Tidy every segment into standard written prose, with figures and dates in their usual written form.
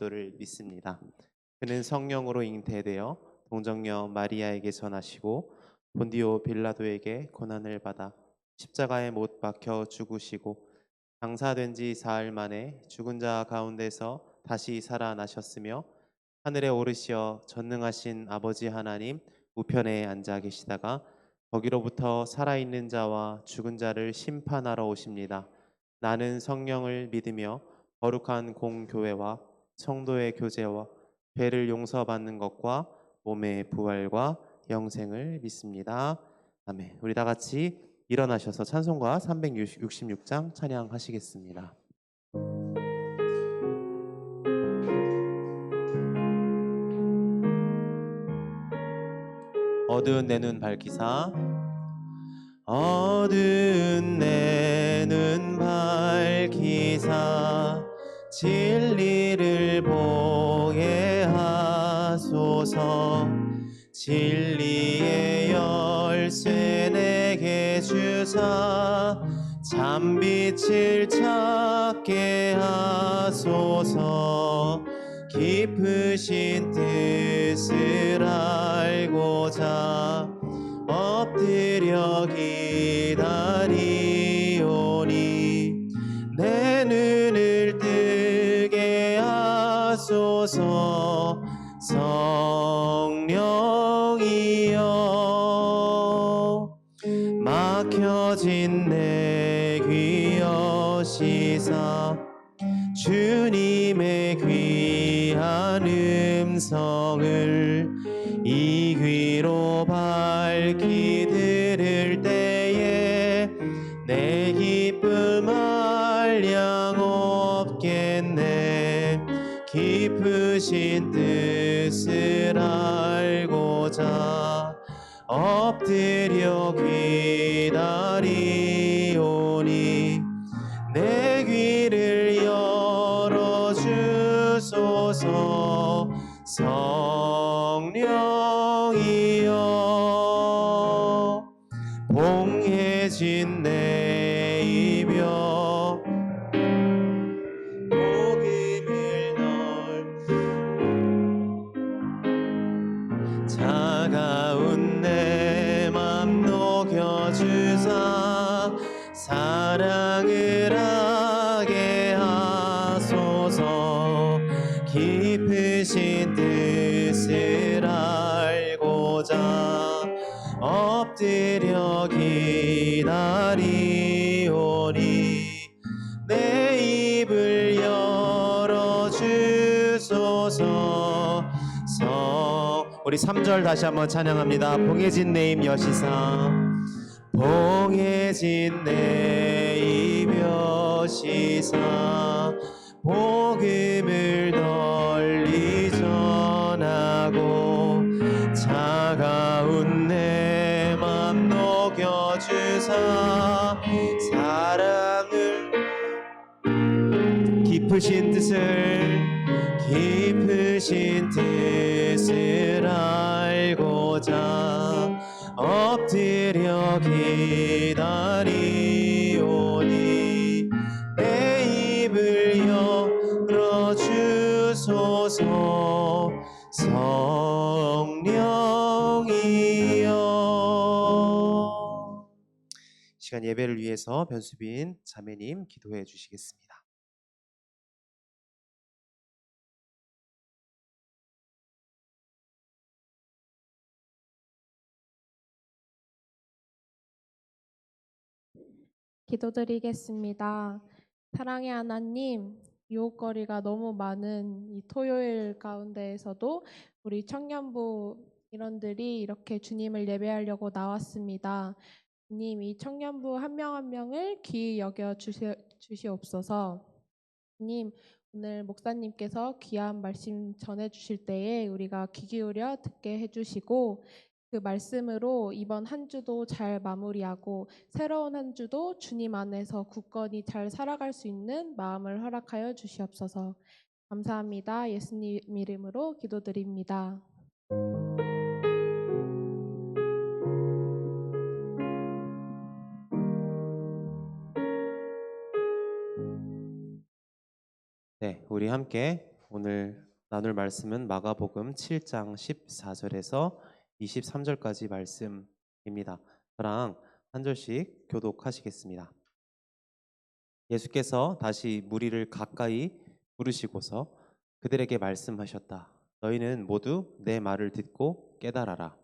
그리스도를 믿습니다. 그는 성령으로 잉태되어 동정녀 마리아에게 전하시고 본디오 빌라도에게 고난을 받아 십자가에 못 박혀 죽으시고 장사된 지 사흘 만에 죽은 자 가운데서 다시 살아나셨으며 하늘에 오르시어 전능하신 아버지 하나님 우편에 앉아 계시다가 거기로부터 살아있는 자와 죽은 자를 심판하러 오십니다. 나는 성령을 믿으며 거룩한 공교회와 성도의 교제와 죄를 용서받는 것과 몸의 부활과 영생을 믿습니다. 아멘. 우리 다 같이 일어나셔서 찬송가 366장 찬양하시겠습니다. 어두운 내 눈 밝히사 어두운 내 눈 밝히사 진리를 보게 하소서. 진리의 열쇠 내게 주사 참빛을 찾게 하소서. 깊으신 뜻을 알고자 엎드려 기다리오니 내 눈을 뜨게 하소서. 성령이여 막혀진 내 귀 여시사 주님의 귀한 음성을 이 귀로 밝히 들을 때에 내 기쁨 한량 없겠네. 깊으신 뜻을 알고자 엎드려 기다리오니 내 귀를 열어주소서. 성령이여 봉해진 내 이며 복음을 널 차가운 내 맘 녹여주사 사랑을 하게 하소서. 깊으신 뜻을 알고자 엎드려 기다리오니 내 입을 열어주소서. 우리 3절 다시 한번 찬양합니다. 봉해진 내 입 여시사 봉해진 내 입 여시사 복음을 널리 전하고 차가운 내 맘 녹여주사 사랑을 깊으신 뜻을 알고자 엎드려 기다리오니 내 입을 열어주소서. 성령이여. 시간 예배를 위해서 변수빈 자매님 기도해 주시겠습니다. 기도드리겠습니다. 사랑의 하나님, 유혹거리가 너무 많은 이 토요일 가운데에서도 우리 청년부 일원들이 이렇게 주님을 예배하려고 나왔습니다. 주님, 이 청년부 한 명 한 명을 귀히 여겨 주시옵소서. 주님, 오늘 목사님께서 귀한 말씀 전해주실 때에 우리가 귀 기울여 듣게 해주시고 그 말씀으로 이번 한 주도 잘 마무리하고 새로운 한 주도 주님 안에서 굳건히 잘 살아갈 수 있는 마음을 허락하여 주시옵소서. 감사합니다. 예수님 이름으로 기도드립니다. 네, 우리 함께 오늘 나눌 말씀은 마가복음 7장 14절에서 23절까지 말씀입니다. 저랑 한 절씩 교독하시겠습니다. 예수께서 다시 무리를 가까이 부르시고서 그들에게 말씀하셨다. 너희는 모두 내 말을 듣고 깨달아라.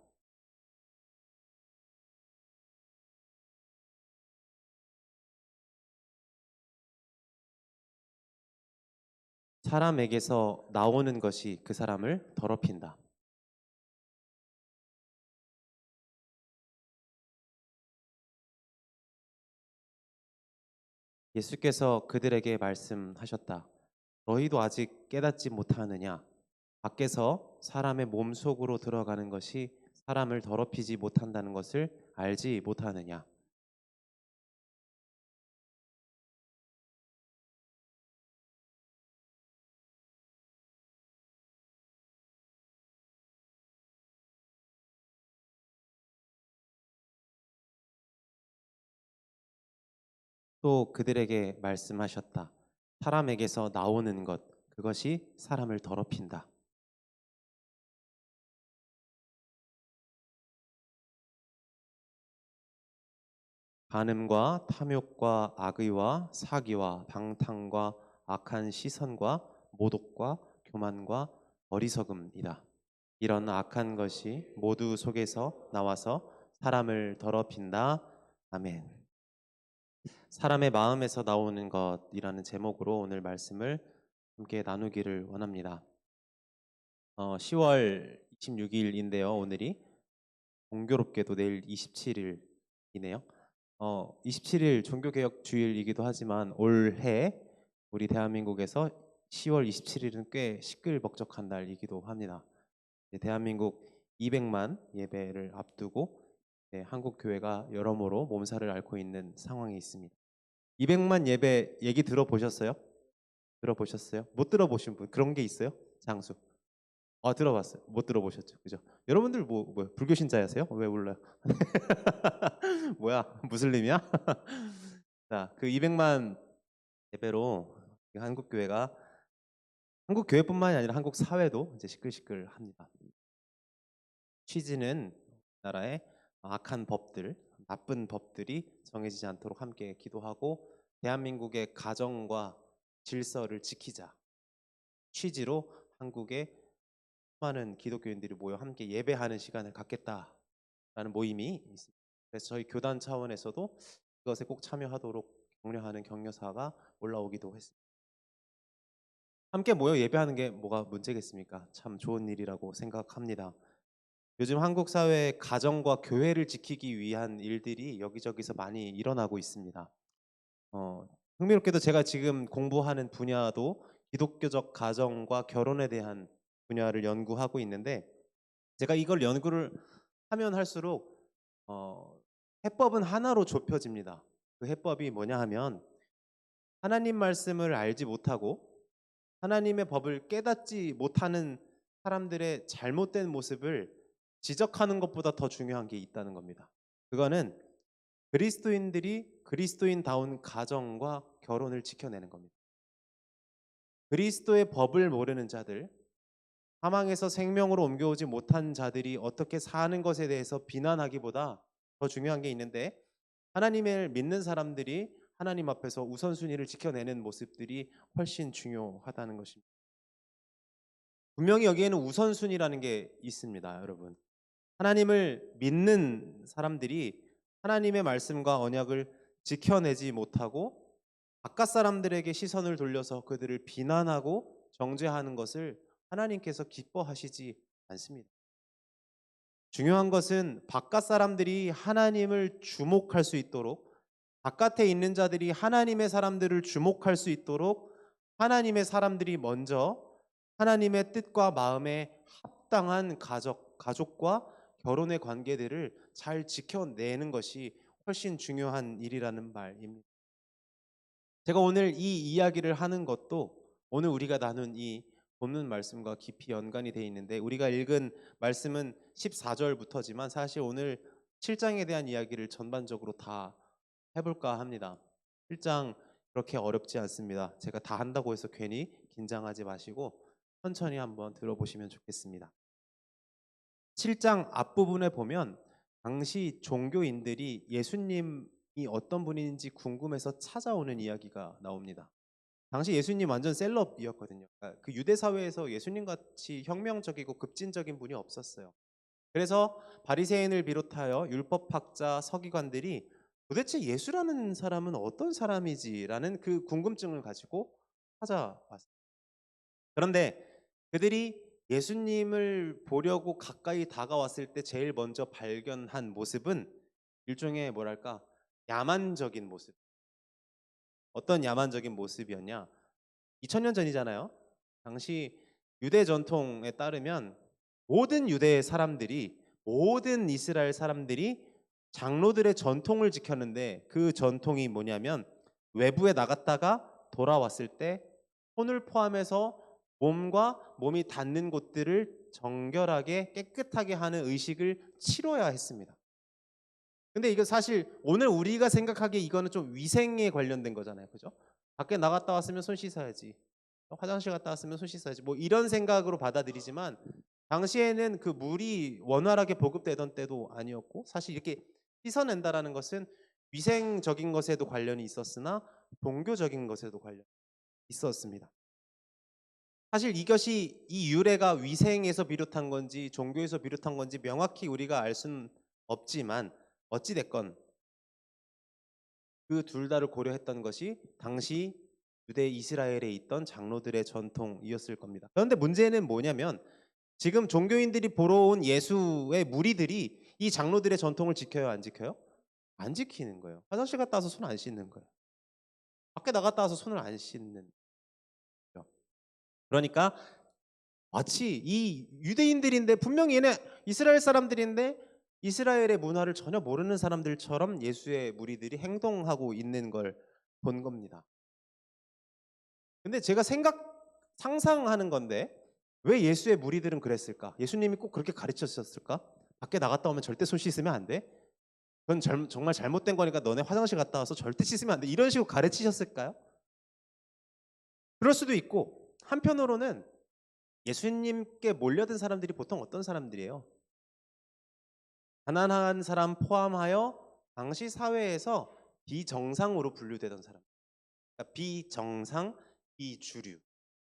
사람에게서 나오는 것이 그 사람을 더럽힌다. 예수께서 그들에게 말씀하셨다. 너희도 아직 깨닫지 못하느냐? 밖에서 사람의 몸 속으로 들어가는 것이 사람을 더럽히지 못한다는 것을 알지 못하느냐? 또 그들에게 말씀하셨다. 사람에게서 나오는 것, 그것이 사람을 더럽힌다. 간음과 탐욕과 악의와 사기와 방탕과 악한 시선과 모독과 교만과 어리석음이다. 이런 악한 것이 모두 속에서 나와서 사람을 더럽힌다. 아멘. 사람의 마음에서 나오는 것이라는 제목으로 오늘 말씀을 함께 나누기를 원합니다. 10월 26일인데요. 오늘이 공교롭게도 내일 27일이네요. 27일 종교개혁 주일이기도 하지만 올해 우리 대한민국에서 10월 27일은 꽤 시끌벅적한 날이기도 합니다. 대한민국 200만 예배를 앞두고 한국 교회가 여러모로 몸살을 앓고 있는 상황이 있습니다. 200만 예배 얘기 들어보셨어요? 들어보셨어요? 못 들어보신 분 그런 게 있어요? 장수. 들어봤어요. 못 들어보셨죠? 그죠? 여러분들 뭐 불교 신자야세요? 왜 몰라요? 뭐야? 무슬림이야? 자, 그 200만 예배로 한국 교회가 한국 교회뿐만이 아니라 한국 사회도 이제 시끌시끌합니다. 취지는 나라의 악한 법들, 나쁜 법들이 정해지지 않도록 함께 기도하고 대한민국의 가정과 질서를 지키자 취지로 한국의 수많은 기독교인들이 모여 함께 예배하는 시간을 갖겠다라는 모임이 있습니다. 그래서 저희 교단 차원에서도 그것에 꼭 참여하도록 격려하는 격려사가 올라오기도 했습니다. 함께 모여 예배하는 게 뭐가 문제겠습니까? 참 좋은 일이라고 생각합니다. 요즘 한국 사회의 가정과 교회를 지키기 위한 일들이 여기저기서 많이 일어나고 있습니다. 흥미롭게도 제가 지금 공부하는 분야도 기독교적 가정과 결혼에 대한 분야를 연구하고 있는데 제가 이걸 연구를 하면 할수록 해법은 하나로 좁혀집니다. 그 해법이 뭐냐 하면 하나님 말씀을 알지 못하고 하나님의 법을 깨닫지 못하는 사람들의 잘못된 모습을 지적하는 것보다 더 중요한 게 있다는 겁니다. 그거는 그리스도인들이 그리스도인다운 가정과 결혼을 지켜내는 겁니다. 그리스도의 법을 모르는 자들, 사망에서 생명으로 옮겨오지 못한 자들이 어떻게 사는 것에 대해서 비난하기보다 더 중요한 게 있는데 하나님을 믿는 사람들이 하나님 앞에서 우선순위를 지켜내는 모습들이 훨씬 중요하다는 것입니다. 분명히 여기에는 우선순위라는 게 있습니다, 여러분. 하나님을 믿는 사람들이 하나님의 말씀과 언약을 지켜내지 못하고 바깥 사람들에게 시선을 돌려서 그들을 비난하고 정죄하는 것을 하나님께서 기뻐하시지 않습니다. 중요한 것은 바깥 사람들이 하나님을 주목할 수 있도록 바깥에 있는 자들이 하나님의 사람들을 주목할 수 있도록 하나님의 사람들이 먼저 하나님의 뜻과 마음에 합당한 가족과 결혼의 관계들을 잘 지켜내는 것이 훨씬 중요한 일이라는 말입니다. 제가 오늘 이 이야기를 하는 것도 오늘 우리가 나눈 이 본문 말씀과 깊이 연관이 되어 있는데 우리가 읽은 말씀은 14절부터지만 사실 오늘 7장에 대한 이야기를 전반적으로 다 해볼까 합니다. 1장 그렇게 어렵지 않습니다. 제가 다 한다고 해서 괜히 긴장하지 마시고 천천히 한번 들어보시면 좋겠습니다. 7장 앞부분에 보면 당시 종교인들이 예수님이 어떤 분인지 궁금해서 찾아오는 이야기가 나옵니다. 당시 예수님 완전 셀럽이었거든요. 그러니까 그 유대 사회에서 예수님 같이 혁명적이고 급진적인 분이 없었어요. 그래서 바리새인을 비롯하여 율법학자, 서기관들이 도대체 예수라는 사람은 어떤 사람이지라는 그 궁금증을 가지고 찾아왔어요. 그런데 그들이 예수님을 보려고 가까이 다가왔을 때 제일 먼저 발견한 모습은 일종의 뭐랄까 야만적인 모습. 어떤 야만적인 모습이었냐? 2000년 전이잖아요. 당시 유대 전통에 따르면 모든 유대 사람들이 모든 이스라엘 사람들이 장로들의 전통을 지켰는데 그 전통이 뭐냐면 외부에 나갔다가 돌아왔을 때 손을 포함해서 몸과 몸이 닿는 곳들을 정결하게 깨끗하게 하는 의식을 치러야 했습니다. 근데 이거 사실 오늘 우리가 생각하기에 이거는 좀 위생에 관련된 거잖아요. 그죠? 밖에 나갔다 왔으면 손 씻어야지. 화장실 갔다 왔으면 손 씻어야지. 뭐 이런 생각으로 받아들이지만 당시에는 그 물이 원활하게 보급되던 때도 아니었고 사실 이렇게 씻어낸다라는 것은 위생적인 것에도 관련이 있었으나 종교적인 것에도 관련이 있었습니다. 사실 이것이 이 유래가 위생에서 비롯한 건지 종교에서 비롯한 건지 명확히 우리가 알 수는 없지만 어찌 됐건 그 둘 다를 고려했던 것이 당시 유대 이스라엘에 있던 장로들의 전통이었을 겁니다. 그런데 문제는 뭐냐면 지금 종교인들이 보러 온 예수의 무리들이 이 장로들의 전통을 지켜요, 안 지켜요? 안 지키는 거예요. 화장실 갔다 와서 손 안 씻는 거예요. 밖에 나갔다 와서 손을 안 씻는 거예요. 그러니까 마치 이 유대인들인데 분명히 얘네 이스라엘 사람들인데 이스라엘의 문화를 전혀 모르는 사람들처럼 예수의 무리들이 행동하고 있는 걸 본 겁니다. 근데 제가 상상하는 건데 왜 예수의 무리들은 그랬을까? 예수님이 꼭 그렇게 가르쳤었을까? 밖에 나갔다 오면 절대 손 씻으면 안 돼? 그건 정말 잘못된 거니까 너네 화장실 갔다 와서 절대 씻으면 안 돼. 이런 식으로 가르치셨을까요? 그럴 수도 있고 한편으로는 예수님께 몰려든 사람들이 보통 어떤 사람들이에요? 가난한 사람 포함하여 당시 사회에서 비정상으로 분류되던 사람. 그러니까 비정상, 비주류.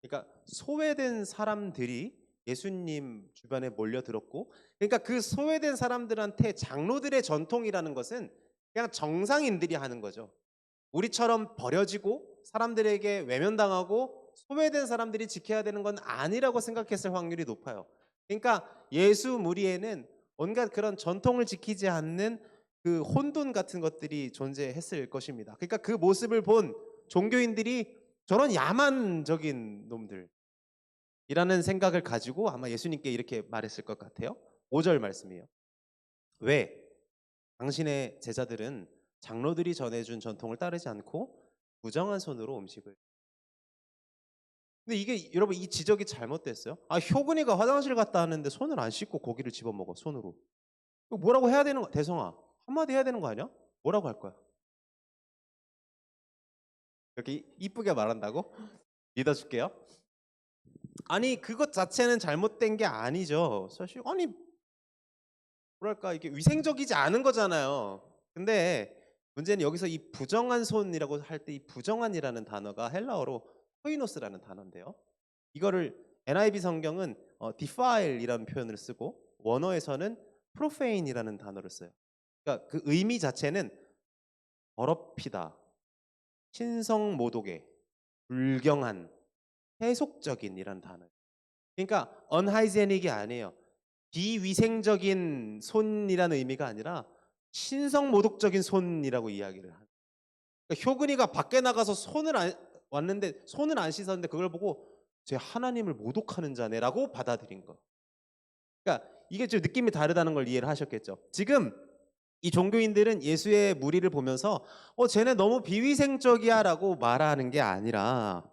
그러니까 소외된 사람들이 예수님 주변에 몰려들었고 그러니까 그 소외된 사람들한테 장로들의 전통이라는 것은 그냥 정상인들이 하는 거죠. 우리처럼 버려지고 사람들에게 외면당하고 소외된 사람들이 지켜야 되는 건 아니라고 생각했을 확률이 높아요. 그러니까 예수 무리에는 온갖 그런 전통을 지키지 않는 그 혼돈 같은 것들이 존재했을 것입니다. 그러니까 그 모습을 본 종교인들이 저런 야만적인 놈들이라는 생각을 가지고 아마 예수님께 이렇게 말했을 것 같아요. 5절 말씀이에요. 왜? 당신의 제자들은 장로들이 전해준 전통을 따르지 않고 부정한 손으로 음식을. 근데 이게 여러분 이 지적이 잘못됐어요. 효근이가 화장실 갔다 왔는데 손을 안 씻고 고기를 집어 먹어 손으로. 이거 뭐라고 해야 되는 거? 대성아 한마디 해야 되는 거 아니야? 뭐라고 할 거야? 이렇게 이쁘게 말한다고? 믿어줄게요. 아니 그것 자체는 잘못된 게 아니죠. 사실 아니 뭐랄까 이게 위생적이지 않은 거잖아요. 근데 문제는 여기서 이 부정한 손이라고 할 때 이 부정한이라는 단어가 헬라어로 코이노스라는 단어인데요. 이거를 NIV 성경은 defile이라는 표현을 쓰고 원어에서는 profane이라는 단어를 써요. 그러니까 그 의미 자체는 더럽히다, 신성모독의, 불경한, 세속적인이라는 단어예요. 그러니까 unhygienic이 아니에요. 비위생적인 손이라는 의미가 아니라 신성모독적인 손이라고 이야기를 하는. 그러니까 효근이가 밖에 나가서 왔는데 손을 안 씻었는데 그걸 보고 제 하나님을 모독하는 자네라고 받아들인 거. 그러니까 이게 좀 느낌이 다르다는 걸 이해를 하셨겠죠. 지금 이 종교인들은 예수의 무리를 보면서 쟤네 너무 비위생적이야라고 말하는 게 아니라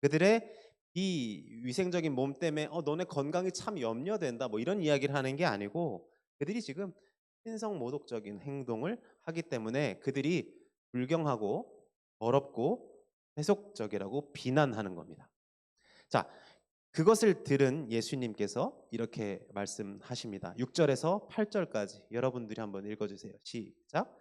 그들의 이 위생적인 몸 때문에 너네 건강이 참 염려된다 뭐 이런 이야기를 하는 게 아니고 그들이 지금 신성모독적인 행동을 하기 때문에 그들이 불경하고 더럽고 세속적이라고 비난하는 겁니다. 자, 그것을 들은 예수님께서 이렇게 말씀하십니다. 6절에서 8절까지 여러분들이 한번 읽어주세요. 시작.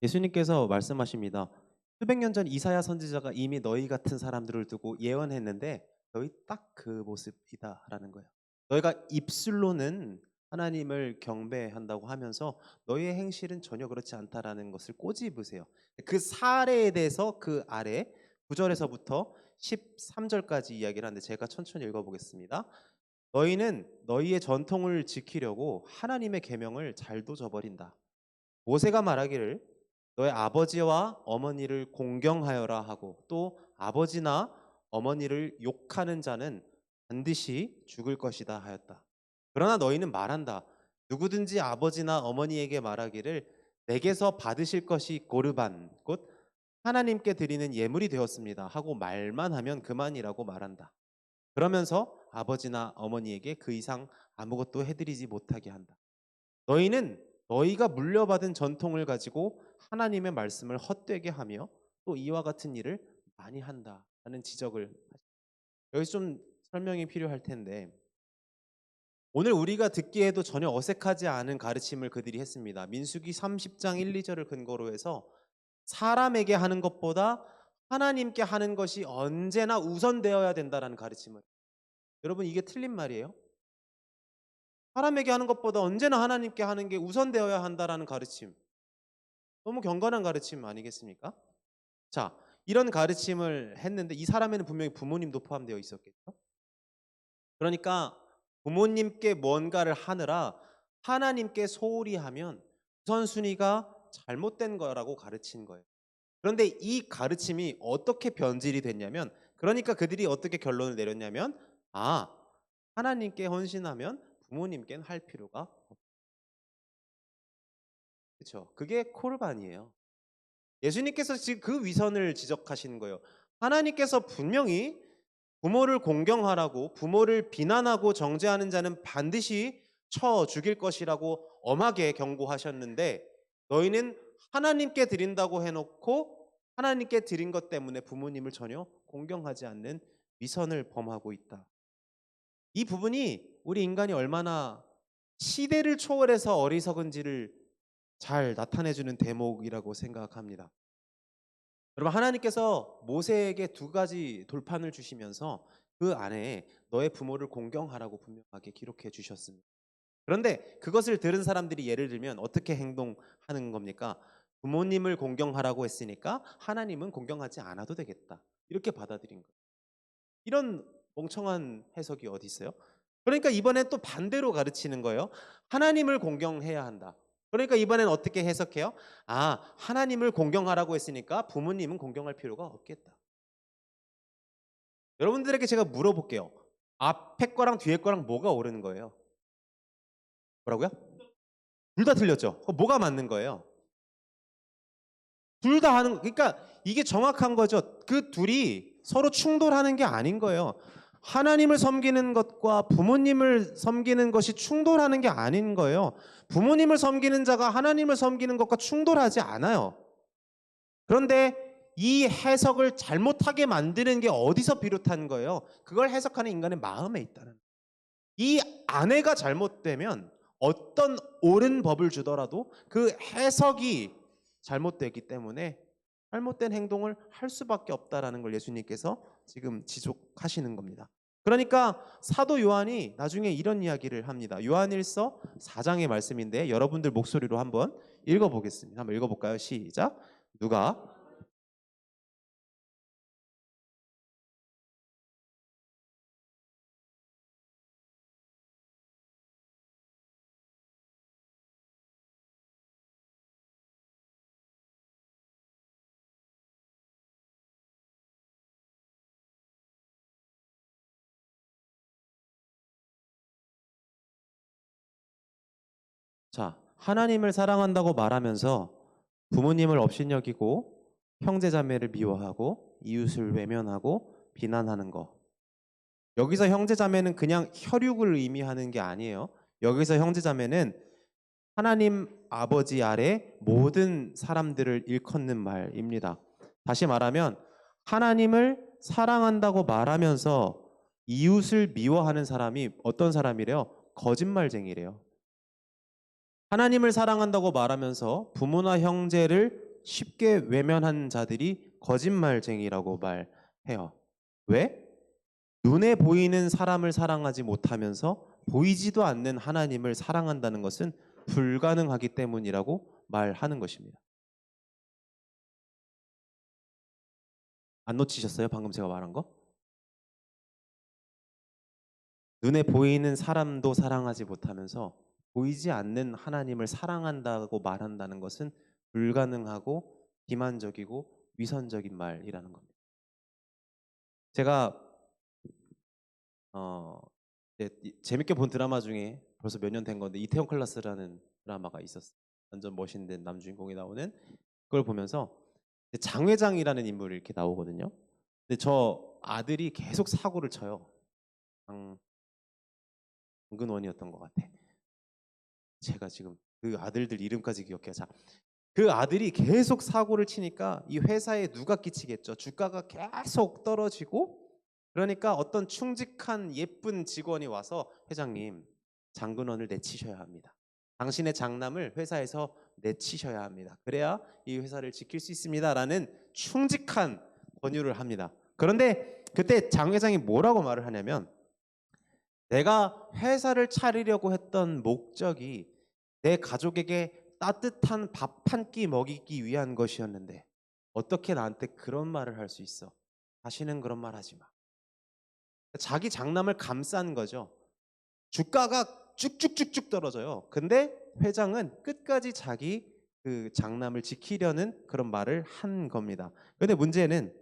예수께서 말씀하십니다. 수백 년 전 이사야 선지자가 이미 너희 같은 사람들을 두고 예언했는데 너희 딱 그 모습이다라는 거예요. 너희가 입술로는 하나님을 경배한다고 하면서 너희의 행실은 전혀 그렇지 않다라는 것을 꼬집으세요. 그 사례에 대해서 그 아래 9절에서부터 13절까지 이야기를 하는데 제가 천천히 읽어보겠습니다. 너희는 너희의 전통을 지키려고 하나님의 계명을 잘도 저버린다. 모세가 말하기를 너의 아버지와 어머니를 공경하여라 하고 또 아버지나 어머니를 욕하는 자는 반드시 죽을 것이다 하였다. 그러나 너희는 말한다. 누구든지 아버지나 어머니에게 말하기를 내게서 받으실 것이 고르반 곧 하나님께 드리는 예물이 되었습니다 하고 말만 하면 그만이라고 말한다. 그러면서 아버지나 어머니에게 그 이상 아무것도 해드리지 못하게 한다. 너희는 너희가 물려받은 전통을 가지고 하나님의 말씀을 헛되게 하며 또 이와 같은 일을 많이 한다라는 지적을 하십니다. 여기서 좀 설명이 필요할 텐데 오늘 우리가 듣기에도 전혀 어색하지 않은 가르침을 그들이 했습니다. 민수기 30장 1, 2절을 근거로 해서 사람에게 하는 것보다 하나님께 하는 것이 언제나 우선되어야 된다라는 가르침을. 여러분 이게 틀린 말이에요? 사람에게 하는 것보다 언제나 하나님께 하는 게 우선되어야 한다라는 가르침. 너무 경건한 가르침 아니겠습니까? 자, 이런 가르침을 했는데 이 사람에는 분명히 부모님도 포함되어 있었겠죠. 그러니까 부모님께 뭔가를 하느라 하나님께 소홀히 하면 우선순위가 잘못된 거라고 가르친 거예요. 그런데 이 가르침이 어떻게 변질이 됐냐면 그러니까 그들이 어떻게 결론을 내렸냐면 하나님께 헌신하면 부모님께는 할 필요가 없다. 그렇죠? 그게 코르반이에요. 예수님께서 지금 그 위선을 지적하시는 거예요. 하나님께서 분명히 부모를 공경하라고 부모를 비난하고 정죄하는 자는 반드시 쳐 죽일 것이라고 엄하게 경고하셨는데 너희는 하나님께 드린다고 해놓고 하나님께 드린 것 때문에 부모님을 전혀 공경하지 않는 위선을 범하고 있다. 이 부분이 우리 인간이 얼마나 시대를 초월해서 어리석은지를 잘 나타내주는 대목이라고 생각합니다. 여러분 하나님께서 모세에게 두 가지 돌판을 주시면서 그 안에 너의 부모를 공경하라고 분명하게 기록해 주셨습니다. 그런데 그것을 들은 사람들이 예를 들면 어떻게 행동하는 겁니까? 부모님을 공경하라고 했으니까 하나님은 공경하지 않아도 되겠다. 이렇게 받아들인 거예요. 이런 멍청한 해석이 어디 있어요? 그러니까 이번엔 또 반대로 가르치는 거예요. 하나님을 공경해야 한다. 그러니까 이번엔 어떻게 해석해요? 하나님을 공경하라고 했으니까 부모님은 공경할 필요가 없겠다. 여러분들에게 제가 물어볼게요. 앞에 거랑 뒤에 거랑 뭐가 옳은 거예요? 뭐라고요? 둘 다 틀렸죠. 그럼 뭐가 맞는 거예요? 둘 다 하는 그러니까 이게 정확한 거죠. 그 둘이 서로 충돌하는 게 아닌 거예요. 하나님을 섬기는 것과 부모님을 섬기는 것이 충돌하는 게 아닌 거예요. 부모님을 섬기는 자가 하나님을 섬기는 것과 충돌하지 않아요. 그런데 이 해석을 잘못하게 만드는 게 어디서 비롯한 거예요? 그걸 해석하는 인간의 마음에 있다는 거예요. 이 아내가 잘못되면 어떤 옳은 법을 주더라도 그 해석이 잘못되기 때문에 잘못된 행동을 할 수밖에 없다라는 걸 예수님께서 지금 지적하시는 겁니다. 그러니까 사도 요한이 나중에 이런 이야기를 합니다. 요한일서 4장의 말씀인데 여러분들 목소리로 한번 읽어보겠습니다. 한번 읽어볼까요? 시작. 누가 자, 하나님을 사랑한다고 말하면서 부모님을 업신여기고 형제자매를 미워하고 이웃을 외면하고 비난하는 거. 여기서 형제자매는 그냥 혈육을 의미하는 게 아니에요. 여기서 형제자매는 하나님 아버지 아래 모든 사람들을 일컫는 말입니다. 다시 말하면 하나님을 사랑한다고 말하면서 이웃을 미워하는 사람이 어떤 사람이래요? 거짓말쟁이래요. 하나님을 사랑한다고 말하면서 부모나 형제를 쉽게 외면한 자들이 거짓말쟁이라고 말해요. 왜? 눈에 보이는 사람을 사랑하지 못하면서 보이지도 않는 하나님을 사랑한다는 것은 불가능하기 때문이라고 말하는 것입니다. 안 놓치셨어요? 방금 제가 말한 거? 눈에 보이는 사람도 사랑하지 못하면서 보이지 않는 하나님을 사랑한다고 말한다는 것은 불가능하고 기만적이고 위선적인 말이라는 겁니다. 제가 재밌게 본 드라마 중에 벌써 몇 년 된 건데 이태원 클라스라는 드라마가 있었어요. 완전 멋있는 남주인공이 나오는 그걸 보면서 장 회장이라는 인물이 이렇게 나오거든요. 근데 저 아들이 계속 사고를 쳐요. 장근원이었던 것 같아. 제가 지금 그 아들들 이름까지 기억해요. 자, 그 아들이 계속 사고를 치니까 이 회사에 누가 끼치겠죠? 주가가 계속 떨어지고 그러니까 어떤 충직한 예쁜 직원이 와서 회장님, 장근원을 내치셔야 합니다. 당신의 장남을 회사에서 내치셔야 합니다. 그래야 이 회사를 지킬 수 있습니다라는 충직한 권유를 합니다. 그런데 그때 장 회장이 뭐라고 말을 하냐면 내가 회사를 차리려고 했던 목적이 내 가족에게 따뜻한 밥 한 끼 먹이기 위한 것이었는데 어떻게 나한테 그런 말을 할 수 있어? 다시는 그런 말 하지 마. 자기 장남을 감싼 거죠. 주가가 쭉쭉쭉쭉 떨어져요. 근데 회장은 끝까지 자기 그 장남을 지키려는 그런 말을 한 겁니다. 근데 문제는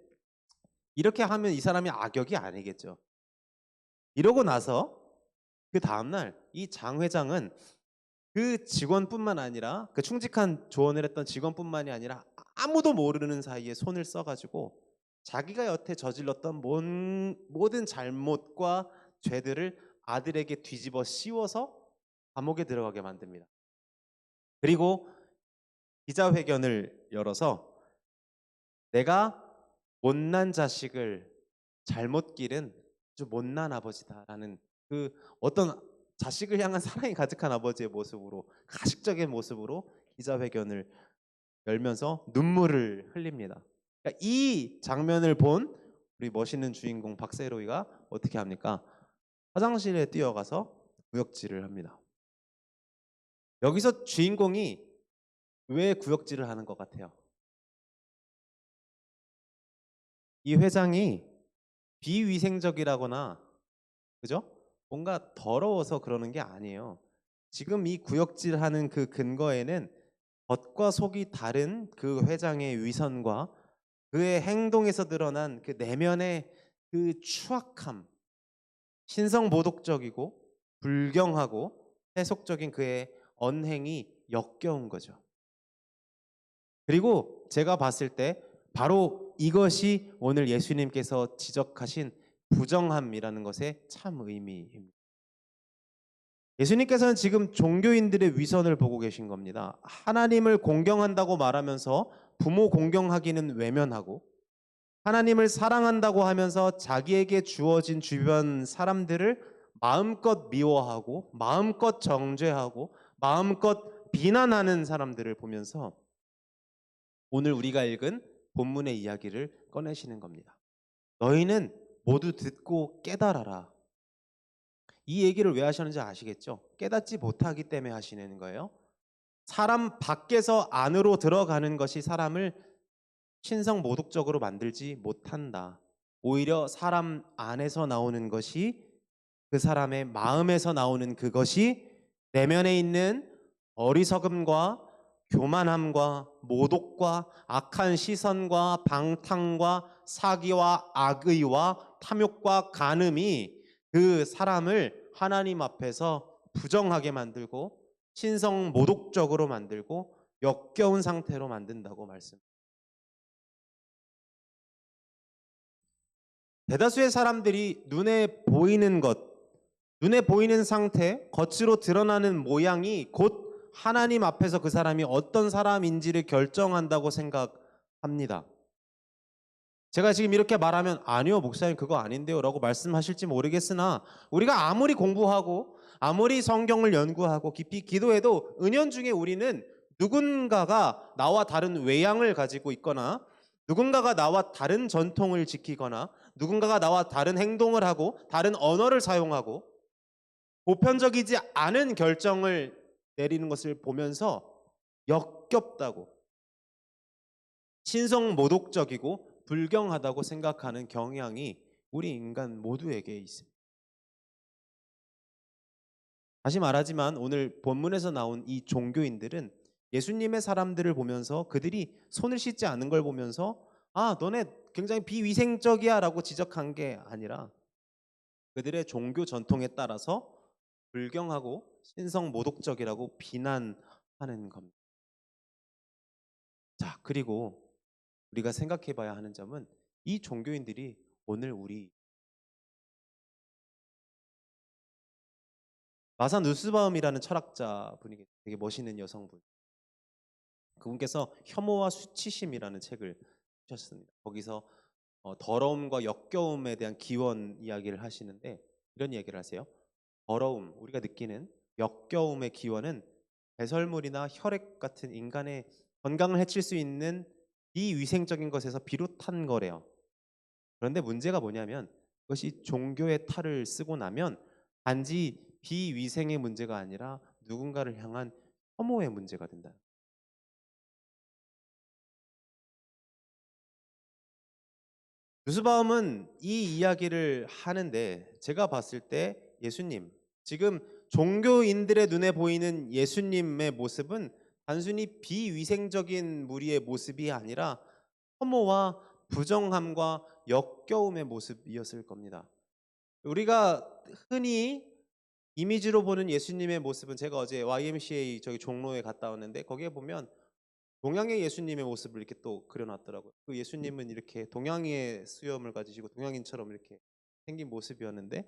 이렇게 하면 이 사람이 악역이 아니겠죠. 이러고 나서 그 다음날 이 장 회장은 그 직원뿐만 아니라 그 충직한 조언을 했던 직원뿐만이 아니라 아무도 모르는 사이에 손을 써가지고 자기가 여태 저질렀던 모든 잘못과 죄들을 아들에게 뒤집어 씌워서 감옥에 들어가게 만듭니다. 그리고 기자회견을 열어서 내가 못난 자식을 잘못 기른 아주 못난 아버지다라는 그 어떤 자식을 향한 사랑이 가득한 아버지의 모습으로 가식적인 모습으로 기자회견을 열면서 눈물을 흘립니다. 그러니까 이 장면을 본 우리 멋있는 주인공 박세로이가 어떻게 합니까? 화장실에 뛰어가서 구역질을 합니다. 여기서 주인공이 왜 구역질을 하는 것 같아요? 이 회장이 비위생적이라거나 그죠? 뭔가 더러워서 그러는 게 아니에요. 지금 이 구역질하는 그 근거에는 겉과 속이 다른 그 회장의 위선과 그의 행동에서 드러난 그 내면의 그 추악함, 신성모독적이고 불경하고 세속적인 그의 언행이 역겨운 거죠. 그리고 제가 봤을 때 바로 이것이 오늘 예수님께서 지적하신 부정함이라는 것의 참 의미입니다. 예수님께서는 지금 종교인들의 위선을 보고 계신 겁니다. 하나님을 공경한다고 말하면서 부모 공경하기는 외면하고 하나님을 사랑한다고 하면서 자기에게 주어진 주변 사람들을 마음껏 미워하고 마음껏 정죄하고 마음껏 비난하는 사람들을 보면서 오늘 우리가 읽은 본문의 이야기를 꺼내시는 겁니다. 너희는 모두 듣고 깨달아라. 이 얘기를 왜 하셨는지 아시겠죠? 깨닫지 못하기 때문에 하시는 거예요. 사람 밖에서 안으로 들어가는 것이 사람을 신성모독적으로 만들지 못한다. 오히려 사람 안에서 나오는 것이 그 사람의 마음에서 나오는 그것이 내면에 있는 어리석음과 교만함과 모독과 악한 시선과 방탕과 사기와 악의와 탐욕과 간음이 그 사람을 하나님 앞에서 부정하게 만들고 신성 모독적으로 만들고 역겨운 상태로 만든다고 말씀. 대다수의 사람들이 눈에 보이는 것, 눈에 보이는 상태, 겉으로 드러나는 모양이 곧 하나님 앞에서 그 사람이 어떤 사람인지를 결정한다고 생각합니다. 제가 지금 이렇게 말하면 아니요 목사님 그거 아닌데요 라고 말씀하실지 모르겠으나 우리가 아무리 공부하고 아무리 성경을 연구하고 깊이 기도해도 은연중에 우리는 누군가가 나와 다른 외양을 가지고 있거나 누군가가 나와 다른 전통을 지키거나 누군가가 나와 다른 행동을 하고 다른 언어를 사용하고 보편적이지 않은 결정을 내리는 것을 보면서 역겹다고 신성 모독적이고 불경하다고 생각하는 경향이 우리 인간 모두에게 있습니다. 다시 말하지만 오늘 본문에서 나온 이 종교인들은 예수님의 사람들을 보면서 그들이 손을 씻지 않은 걸 보면서 아 너네 굉장히 비위생적이야 라고 지적한 게 아니라 그들의 종교 전통에 따라서 불경하고 신성 모독적이라고 비난하는 겁니다. 자, 그리고 우리가 생각해 봐야 하는 점은 이 종교인들이 오늘 우리 마사 누스바움이라는 철학자 분이 되게 멋있는 여성분. 그분께서 혐오와 수치심이라는 책을 쓰셨습니다. 거기서 더러움과 역겨움에 대한 기원 이야기를 하시는데 이런 이야기를 하세요. 더러움, 우리가 느끼는 역겨움의 기원은 배설물이나 혈액 같은 인간의 건강을 해칠 수 있는 비위생적인 것에서 비롯한 거래요. 그런데 문제가 뭐냐면 그것이 종교의 탈을 쓰고 나면 단지 비위생의 문제가 아니라 누군가를 향한 혐오의 문제가 된다. 누스바움은 이 이야기를 하는데 제가 봤을 때 예수님, 지금 종교인들의 눈에 보이는 예수님의 모습은 단순히 비위생적인 무리의 모습이 아니라 혐오와 부정함과 역겨움의 모습이었을 겁니다. 우리가 흔히 이미지로 보는 예수님의 모습은 제가 어제 YMCA 저기 종로에 갔다 왔는데 거기에 보면 동양의 예수님의 모습을 이렇게 또 그려놨더라고요. 그 예수님은 이렇게 동양의 수염을 가지시고 동양인처럼 이렇게 생긴 모습이었는데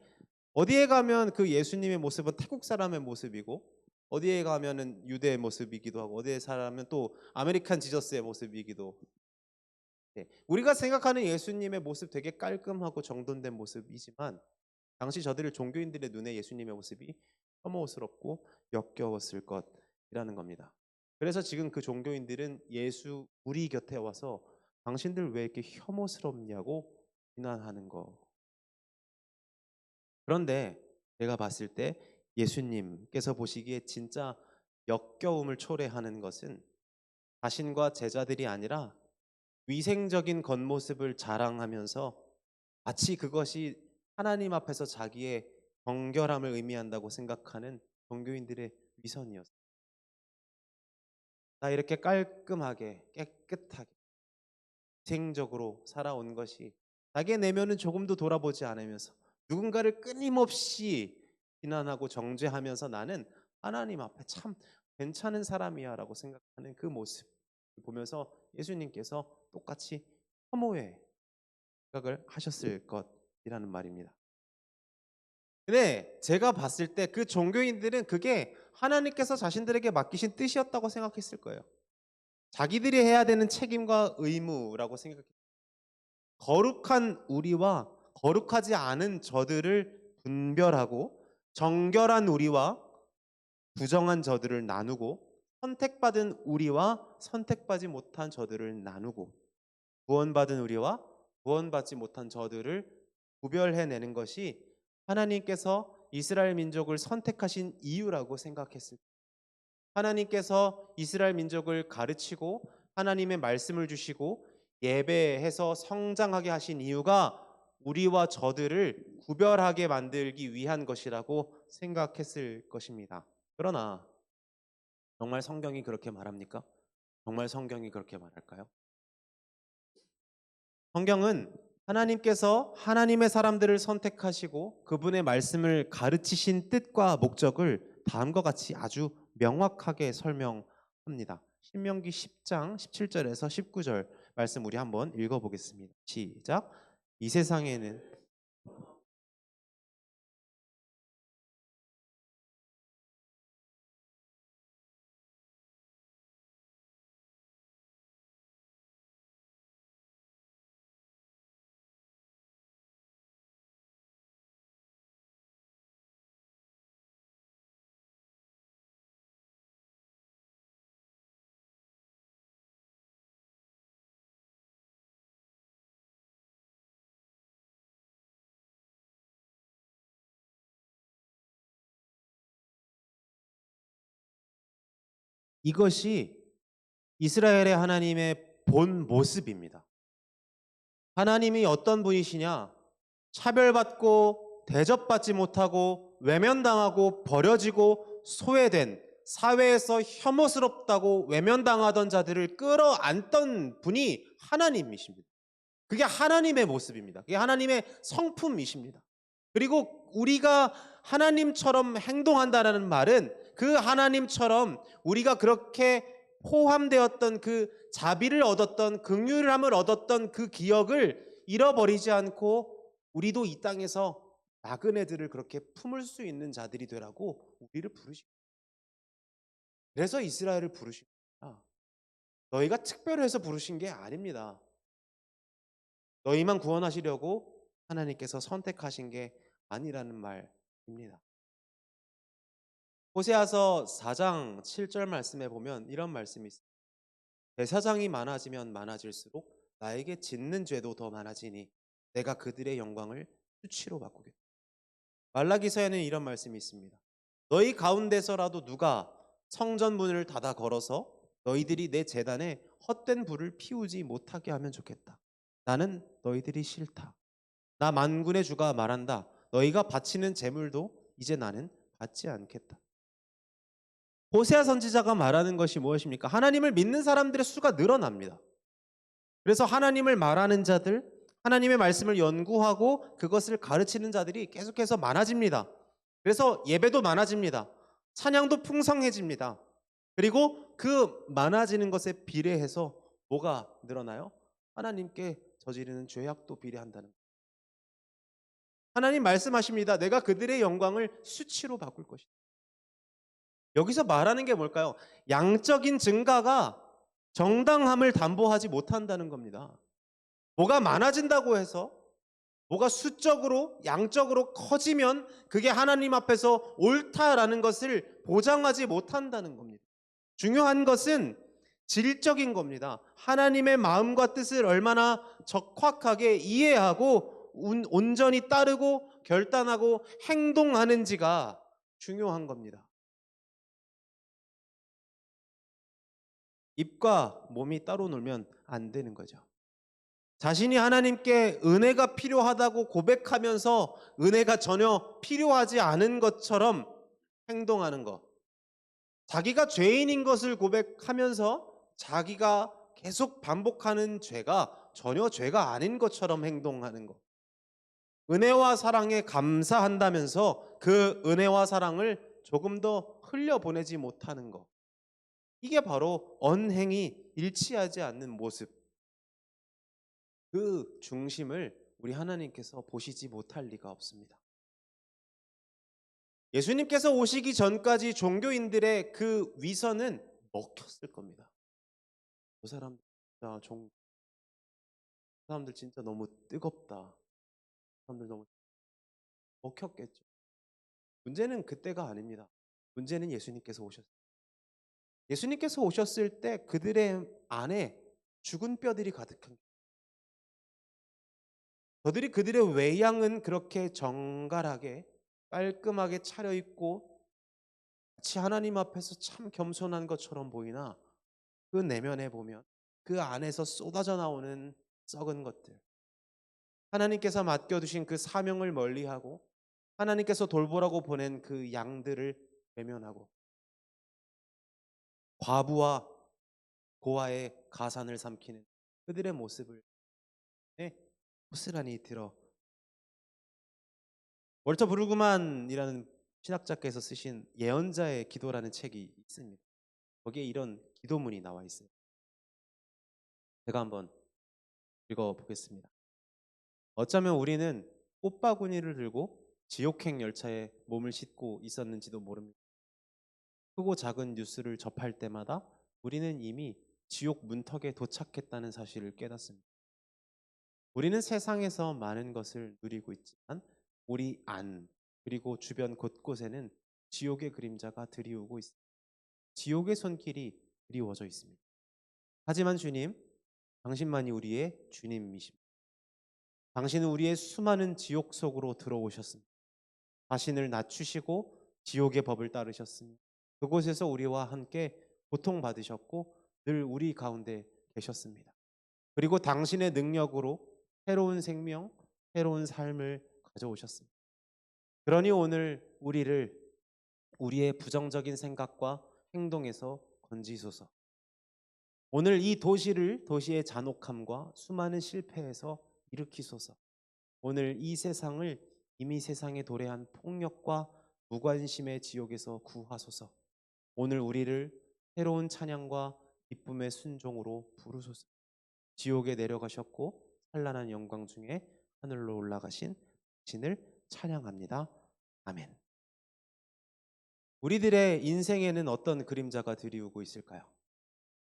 어디에 가면 그 예수님의 모습은 태국 사람의 모습이고 어디에 가면은 유대의 모습이기도 하고 어디에 사람은 또 아메리칸 지저스의 모습이기도. 네. 우리가 생각하는 예수님의 모습 되게 깔끔하고 정돈된 모습이지만 당시 저들을 종교인들의 눈에 예수님의 모습이 혐오스럽고 역겨웠을 것이라는 겁니다. 그래서 지금 그 종교인들은 예수 우리 곁에 와서 당신들 왜 이렇게 혐오스럽냐고 비난하는 거. 그런데 제가 봤을 때 예수님께서 보시기에 진짜 역겨움을 초래하는 것은 자신과 제자들이 아니라 위생적인 겉모습을 자랑하면서 마치 그것이 하나님 앞에서 자기의 정결함을 의미한다고 생각하는 종교인들의 위선이었어요. 나 이렇게 깔끔하게 깨끗하게 위생적으로 살아온 것이 자기의 내면은 조금도 돌아보지 않으면서 누군가를 끊임없이 비난하고 정죄하면서 나는 하나님 앞에 참 괜찮은 사람이야 라고 생각하는 그 모습 보면서 예수님께서 똑같이 혐오의 생각을 하셨을 것이라는 말입니다. 근데 제가 봤을 때 그 종교인들은 그게 하나님께서 자신들에게 맡기신 뜻이었다고 생각했을 거예요. 자기들이 해야 되는 책임과 의무라고 생각했어요. 거룩한 우리와 거룩하지 않은 저들을 분별하고 정결한 우리와 부정한 저들을 나누고 선택받은 우리와 선택받지 못한 저들을 나누고 구원받은 우리와 구원받지 못한 저들을 구별해내는 것이 하나님께서 이스라엘 민족을 선택하신 이유라고 생각했을 때 하나님께서 이스라엘 민족을 가르치고 하나님의 말씀을 주시고 예배해서 성장하게 하신 이유가 우리와 저들을 구별하게 만들기 위한 것이라고 생각했을 것입니다. 그러나 정말 성경이 그렇게 말합니까? 정말 성경이 그렇게 말할까요? 성경은 하나님께서 하나님의 사람들을 선택하시고 그분의 말씀을 가르치신 뜻과 목적을 다음과 같이 아주 명확하게 설명합니다. 신명기 10장 17절에서 19절 말씀 우리 한번 읽어보겠습니다. 시작. 이 세상에는 이것이 이스라엘의 하나님의 본 모습입니다. 하나님이 어떤 분이시냐? 차별받고 대접받지 못하고 외면당하고 버려지고 소외된 사회에서 혐오스럽다고 외면당하던 자들을 끌어안던 분이 하나님이십니다. 그게 하나님의 모습입니다. 그게 하나님의 성품이십니다. 그리고 우리가 하나님처럼 행동한다는 말은 그 하나님처럼 우리가 그렇게 포함되었던 그 자비를 얻었던 긍휼함을 얻었던 그 기억을 잃어버리지 않고 우리도 이 땅에서 나그네들을 그렇게 품을 수 있는 자들이 되라고 우리를 부르십니다. 그래서 이스라엘을 부르십니다. 너희가 특별해서 부르신 게 아닙니다. 너희만 구원하시려고 하나님께서 선택하신 게 아니라는 말입니다. 호세아서 4장 7절 말씀에 보면 이런 말씀이 있습니다. 제사장이 많아지면 많아질수록 나에게 짓는 죄도 더 많아지니 내가 그들의 영광을 수치로 바꾸겠다. 말라기서에는 이런 말씀이 있습니다. 너희 가운데서라도 누가 성전 문을 닫아 걸어서 너희들이 내 제단에 헛된 불을 피우지 못하게 하면 좋겠다. 나는 너희들이 싫다. 나 만군의 주가 말한다. 너희가 바치는 제물도 이제 나는 받지 않겠다. 호세아 선지자가 말하는 것이 무엇입니까? 하나님을 믿는 사람들의 수가 늘어납니다. 그래서 하나님을 말하는 자들, 하나님의 말씀을 연구하고 그것을 가르치는 자들이 계속해서 많아집니다. 그래서 예배도 많아집니다. 찬양도 풍성해집니다. 그리고 그 많아지는 것에 비례해서 뭐가 늘어나요? 하나님께 저지르는 죄악도 비례한다는 거예요. 하나님 말씀하십니다. 내가 그들의 영광을 수치로 바꿀 것이다. 여기서 말하는 게 뭘까요? 양적인 증가가 정당함을 담보하지 못한다는 겁니다. 뭐가 많아진다고 해서 뭐가 수적으로 양적으로 커지면 그게 하나님 앞에서 옳다라는 것을 보장하지 못한다는 겁니다. 중요한 것은 질적인 겁니다. 하나님의 마음과 뜻을 얼마나 적확하게 이해하고 온전히 따르고 결단하고 행동하는지가 중요한 겁니다. 입과 몸이 따로 놀면 안 되는 거죠. 자신이 하나님께 은혜가 필요하다고 고백하면서 은혜가 전혀 필요하지 않은 것처럼 행동하는 것. 자기가 죄인인 것을 고백하면서 자기가 계속 반복하는 죄가 전혀 죄가 아닌 것처럼 행동하는 것. 은혜와 사랑에 감사한다면서 그 은혜와 사랑을 조금 더 흘려보내지 못하는 것. 이게 바로 언행이 일치하지 않는 모습. 그 중심을 우리 하나님께서 보시지 못할 리가 없습니다. 예수님께서 오시기 전까지 종교인들의 그 위선은 먹혔을 겁니다. 그 사람들 진짜 너무 뜨겁다. 그 사람들 너무 먹혔겠죠. 문제는 그때가 아닙니다. 문제는 예수님께서 오셨어요. 예수님께서 오셨을 때 그들의 안에 죽은 뼈들이 가득한 거예요. 저들이 그들의 외양은 그렇게 정갈하게 깔끔하게 차려입고 마치 하나님 앞에서 참 겸손한 것처럼 보이나 그 내면에 보면 그 안에서 쏟아져 나오는 썩은 것들, 하나님께서 맡겨두신 그 사명을 멀리하고 하나님께서 돌보라고 보낸 그 양들을 외면하고 과부와 고아의 가산을 삼키는 그들의 모습을 고스란히 들어 월터 브루그만이라는 신학자께서 쓰신 예언자의 기도라는 책이 있습니다. 거기에 이런 기도문이 나와 있어요. 제가 한번 읽어보겠습니다. 어쩌면 우리는 꽃바구니를 들고 지옥행 열차에 몸을 싣고 있었는지도 모릅니다. 크고 작은 뉴스를 접할 때마다 우리는 이미 지옥 문턱에 도착했다는 사실을 깨닫습니다. 우리는 세상에서 많은 것을 누리고 있지만 우리 안 그리고 주변 곳곳에는 지옥의 그림자가 드리우고 있습니다. 지옥의 손길이 드리워져 있습니다. 하지만 주님, 당신만이 우리의 주님이십니다. 당신은 우리의 수많은 지옥 속으로 들어오셨습니다. 자신을 낮추시고 지옥의 법을 따르셨으며 그곳에서 우리와 함께 고통받으셨고 늘 우리 가운데 계셨습니다. 그리고 당신의 능력으로 새로운 생명, 새로운 삶을 가져오셨습니다. 그러니 오늘 우리를 우리의 부정적인 생각과 행동에서 건지소서. 오늘 이 도시의 잔혹함과 수많은 실패에서 일으키소서. 오늘 이 세상을 이미 세상에 도래한 폭력과 무관심의 지옥에서 구하소서. 오늘 우리를 새로운 찬양과 기쁨의 순종으로 부르소서. 지옥에 내려가셨고 찬란한 영광 중에 하늘로 올라가신 당신을 찬양합니다. 아멘. 우리들의 인생에는 어떤 그림자가 드리우고 있을까요?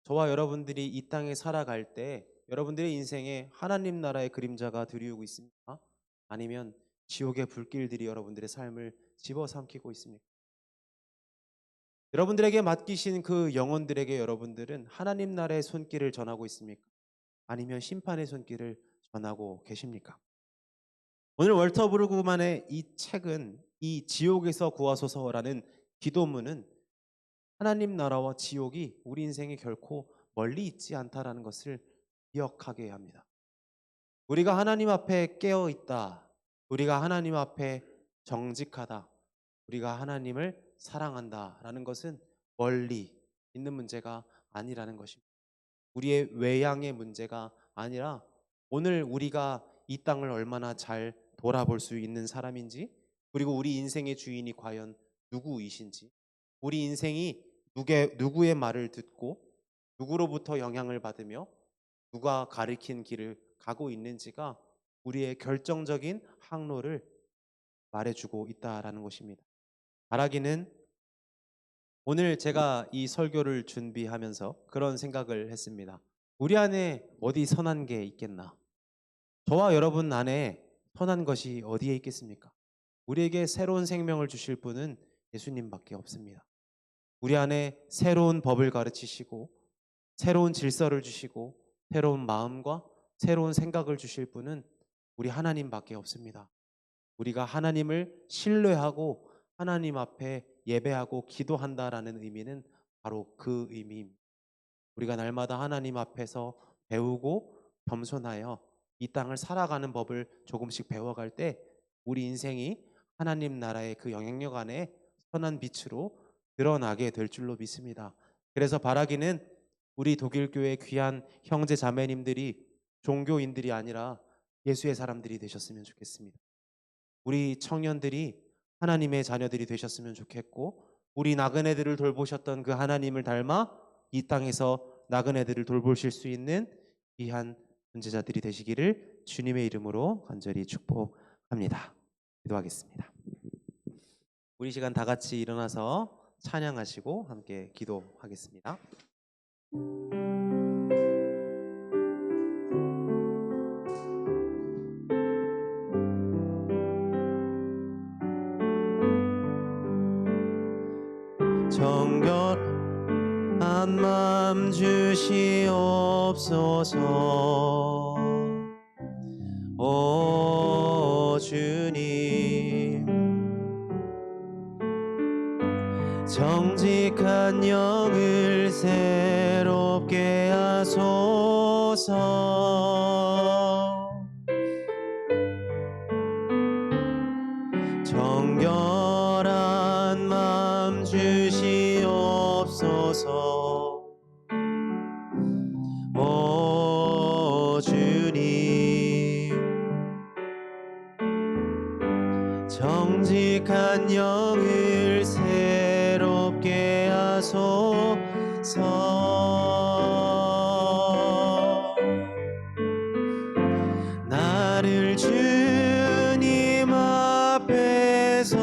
저와 여러분들이 이 땅에 살아갈 때 여러분들의 인생에 하나님 나라의 그림자가 드리우고 있습니까? 아니면 지옥의 불길들이 여러분들의 삶을 집어삼키고 있습니까? 여러분들에게 맡기신 그 영혼들에게 여러분들은 하나님 나라의 손길을 전하고 있습니까? 아니면 심판의 손길을 전하고 계십니까? 오늘 월터 브루그만의 이 책은 이 지옥에서 구하소서라는 기도문은 하나님 나라와 지옥이 우리 인생에 결코 멀리 있지 않다라는 것을 기억하게 합니다. 우리가 하나님 앞에 깨어 있다. 우리가 하나님 앞에 정직하다. 우리가 하나님을 사랑한다라는 것은 멀리 있는 문제가 아니라는 것입니다. 우리의 외양의 문제가 아니라 오늘 우리가 이 땅을 얼마나 잘 돌아볼 수 있는 사람인지, 그리고 우리 인생의 주인이 과연 누구이신지, 우리 인생이 누구의 말을 듣고 누구로부터 영향을 받으며 누가 가리킨 길을 가고 있는지가 우리의 결정적인 항로를 말해주고 있다라는 것입니다. 바라기는 오늘 제가 이 설교를 준비하면서 그런 생각을 했습니다. 우리 안에 어디 선한 게 있겠나? 저와 여러분 안에 선한 것이 어디에 있겠습니까? 우리에게 새로운 생명을 주실 분은 예수님밖에 없습니다. 우리 안에 새로운 법을 가르치시고 새로운 질서를 주시고 새로운 마음과 새로운 생각을 주실 분은 우리 하나님밖에 없습니다. 우리가 하나님을 신뢰하고 하나님 앞에 예배하고 기도한다라는 의미는 바로 그 의미입니다. 우리가 날마다 하나님 앞에서 배우고 겸손하여 이 땅을 살아가는 법을 조금씩 배워갈 때 우리 인생이 하나님 나라의 그 영향력 안에 선한 빛으로 드러나게 될 줄로 믿습니다. 그래서 바라기는 우리 독일교회 귀한 형제 자매님들이 종교인들이 아니라 예수의 사람들이 되셨으면 좋겠습니다. 우리 청년들이 하나님의 자녀들이 되셨으면 좋겠고, 우리 나그네들을 돌보셨던 그 하나님을 닮아 이 땅에서 나그네들을 돌보실 수 있는 귀한 존재자들이 되시기를 주님의 이름으로 간절히 축복합니다. 기도하겠습니다. 우리 시간 다 같이 일어나서 찬양하시고 함께 기도하겠습니다. 정결한 마음 주시옵소서. 오 주님, 정직한 영을 새롭게 하소서. 정결한 마음 주시옵소서. 오 주님, 정직한 영을 나를 주님 앞에서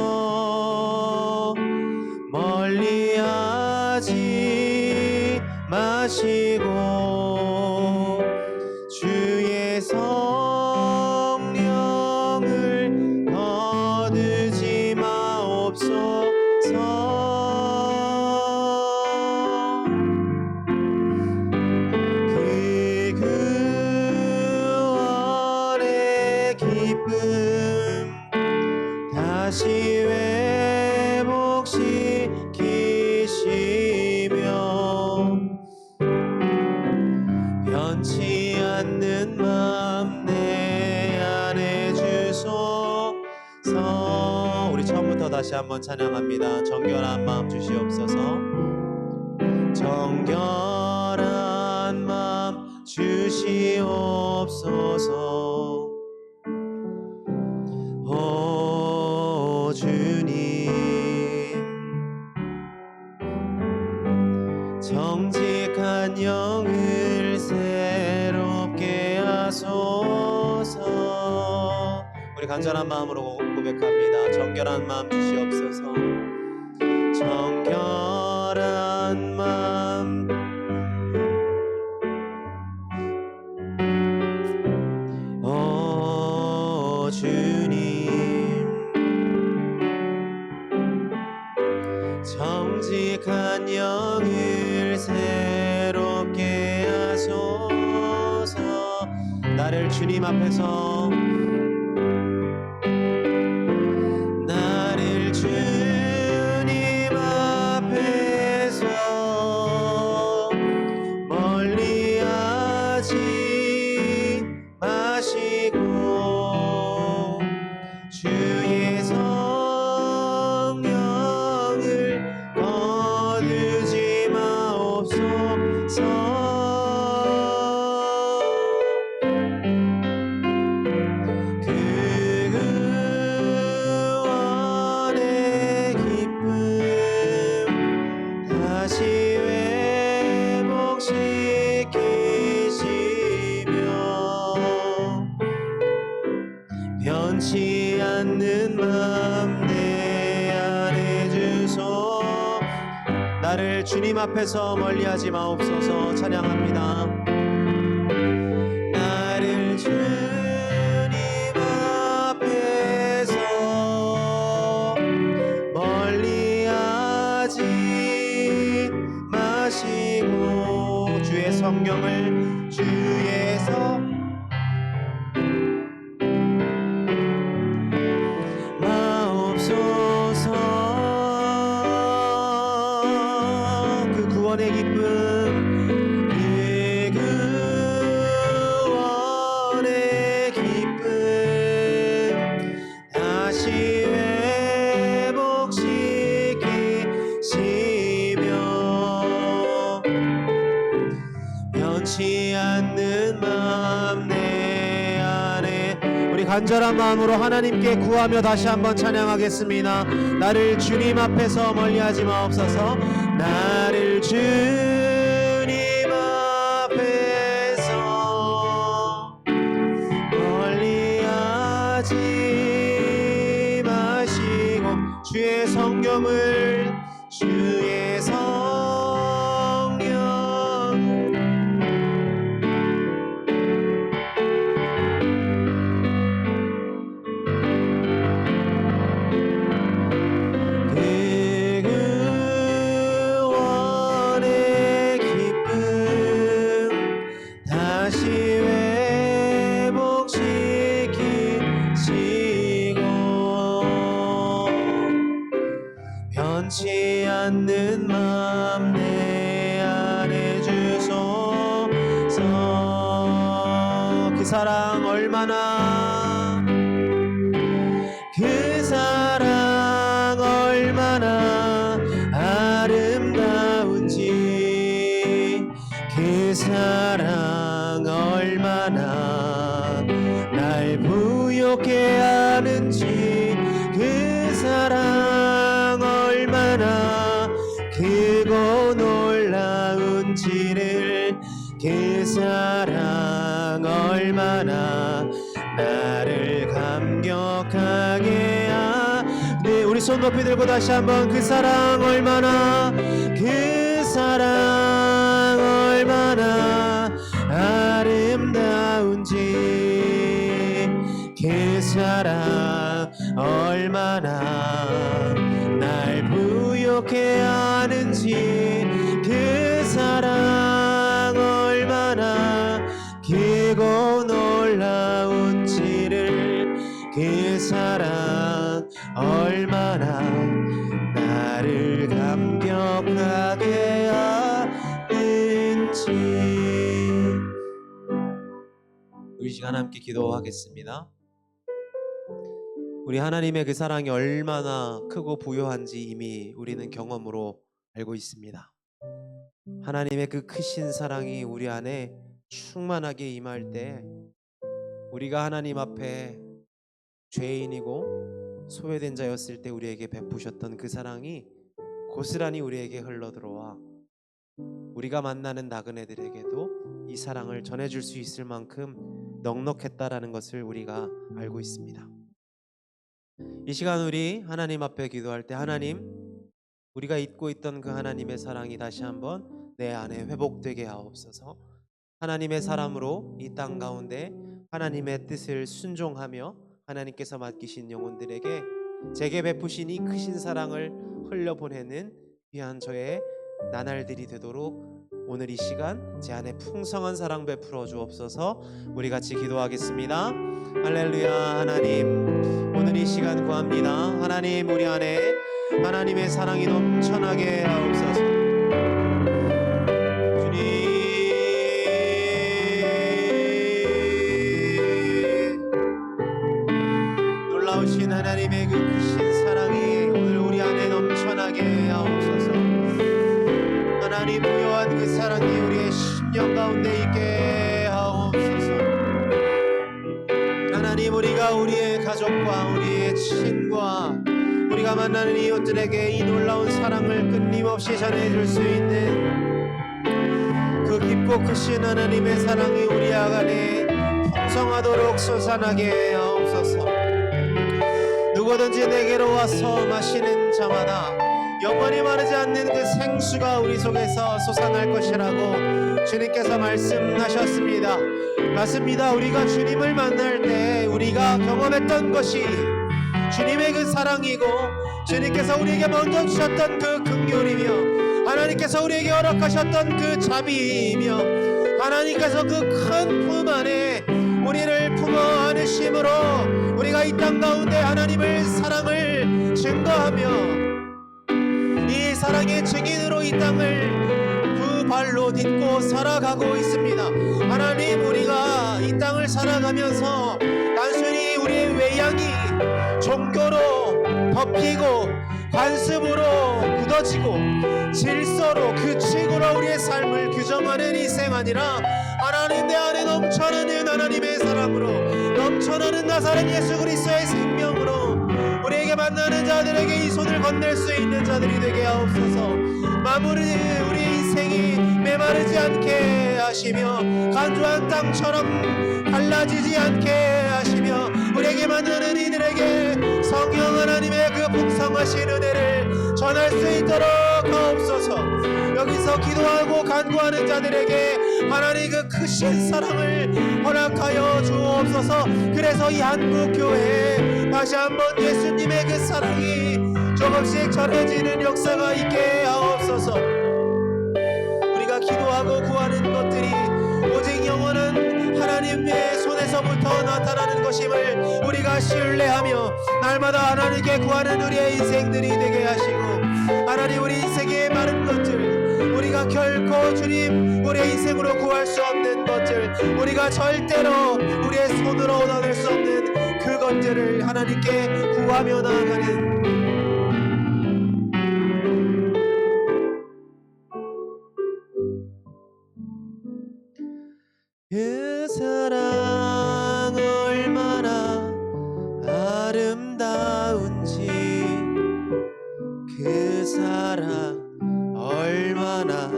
멀리하지 마시고 주의 성령을 거두지 마옵소서. 그 구원의 기쁨 다시 회복시키시며 변치 않는 맘 내 안에 주소서. 우리 처음부터 다시 한번 찬양합니다. 정결한 마음 주시옵소서. 정결한 마음 주시옵소서. 오 주님, 정직한 영을 새롭게 하소서. 우리 간절한 마음으로 고백합니다. 정결한 마음 주시옵소서. 정결한 마음 오 주님, 정직한 영을 새롭게 하소서. 나를 주님 앞에서 나를 주님 앞에서 멀리하지 마시고 주의 성령을 거두지 마옵소서. 변치 않는 맘 내 안에 주소. 나를 주님 앞에서 멀리하지 마옵소서. 찬양합니다. 나를 주님 앞에서 멀리하지 마시고 주의 성령을 마옵소서. 그 구원의 기쁨, 그 구원의 기쁨 다시 회복시키시며 변치 않는 마음 내 안에. 우리 간절한 마음으로 하나님께 구하며 다시 한번 찬양하겠습니다. 나를 주님 앞에서 멀리하지 마옵소서. 나를 주님 앞에서 멀리하지 마시고 주의 성령을 주의 성령 그 구원의 기쁨 다시 회복시키시고 변치 않는 맘 내 안에 주소서. 그 사랑 얼마나 그 사랑 얼마나 아름다운지 그 사랑 얼마나 날 부욕해 하는지 그 사랑 얼마나 크고 놀라운 날아온지를 그 사랑 얼마나 나를 감격하게 하네. 우리 손 높이 들고 다시 한번 그 사랑 얼마나 그 사랑 얼마나 아름다운지 그 사랑 얼마나 날 부욕해 하는지 그 사랑 얼마나 길고 놀라운지를 그 사랑 얼마나 나를 감격하게 하는지. 우리 시간 함께 기도하겠습니다. 우리 하나님의 그 사랑이 얼마나 크고 부요한지 이미 우리는 경험으로 알고 있습니다. 하나님의 그 크신 사랑이 우리 안에 충만하게 임할 때 우리가 하나님 앞에 죄인이고 소외된 자였을 때 우리에게 베푸셨던 그 사랑이 고스란히 우리에게 흘러들어와 우리가 만나는 나그네들에게도 이 사랑을 전해줄 수 있을 만큼 넉넉했다라는 것을 우리가 알고 있습니다. 이 시간 우리 하나님 앞에 기도할 때 하나님, 우리가 잊고 있던 그 하나님의 사랑이 다시 한번 내 안에 회복되게 하옵소서. 하나님의 사람으로 이 땅 가운데 하나님의 뜻을 순종하며 하나님께서 맡기신 영혼들에게 제게 베푸신 이 크신 사랑을 흘려보내는 귀한 저의 나날들이 되도록 오늘 이 시간 제 안에 풍성한 사랑 베풀어 주옵소서. 우리 같이 기도하겠습니다. 할렐루야. 하나님, 오늘 이 시간 구합니다. 하나님, 우리 안에 하나님의 사랑이 넘쳐나게 하옵소서. 주님, 놀라우신 하나님의 그 크신 사랑이 오늘 우리 안에 넘쳐나게 하옵소서. 하나님, 부요한 그 사랑이 우리의 심령 가운데 있게 하옵소서. 하나님, 우리가 우리의 가족과 우리의 친구와 우리가 만나는 이웃들에게 이 놀라운 사랑을 끊임없이 전해줄 수 있는 그 깊고 크신 하나님의 사랑이 우리 안에 풍성하도록 솟아나게 하옵소서. 누구든지 내게로 와서 마시는 자마다 영원히 마르지 않는 그 생수가 우리 속에서 솟아날 것이라고 주님께서 말씀하셨습니다. 맞습니다. 우리가 주님을 만날 때 우리가 경험했던 것이 주님의 그 사랑이고 주님께서 우리에게 먼저 주셨던 그 긍휼이며 하나님께서 우리에게 허락하셨던 그 자비이며 하나님께서 그 큰 품 안에 우리를 품어 안으심으로 우리가 이 땅 가운데 하나님의 사랑을 증거하며 이 사랑의 증인으로 이 땅을 두 발로 딛고 살아가고 있습니다. 하나님, 우리가 이 땅을 살아가면서 단순히 우리의 외양이 종교로 덮이고 관습으로 굳어지고 질서로 규칙으로 우리의 삶을 규정하는 이 생 아니라 하나님 내 안에 넘쳐나는 하나님의 사랑으로 넘쳐나는 나사렛 예수 그리스도의 생명으로 우리에게 만나는 자들에게 이 손을 건넬 수 있는 자들이 되게 하옵소서. 마무리 우리 인생이 메마르지 않게 하시며 간조한 땅처럼 갈라지지 않게 하시며 우리에게 만나는 이들에게 성령 하나님의 그 풍성하신 은혜를 전할 수 있도록 하옵소서. 여기서 기도하고 간구하는 자들에게 하나님 그 크신 사랑을 허락하여 주옵소서. 그래서 이 한국교회에 다시 한번 예수님의 그 사랑이 조금씩 전해지는 역사가 있게 하옵소서. 우리가 기도하고 구하는 것들이 오직 영원한 하나님의 손에서부터 나타나는 것임을 우리가 신뢰하며 날마다 하나님께 구하는 우리의 인생들이 되게 하시고 하나님, 우리 인생의 많은 것들 우리가 결코 주님 우리의 인생으로 구할 수 없는 것들 우리가 절대로 우리의 손으로 얻어낼 수 없는 그것들을 하나님께 구하며 나아가는 그 사랑 얼마나 아름다운지 그 사랑 얼마나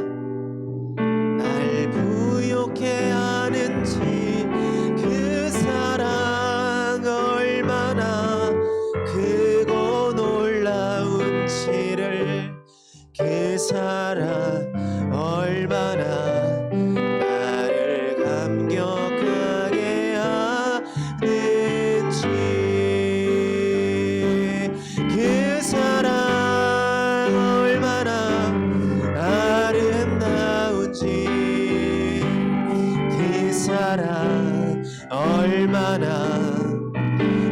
얼마나 나를 감격하게 하는지, 그 사랑 얼마나 아름다운지, 그 사랑 얼마나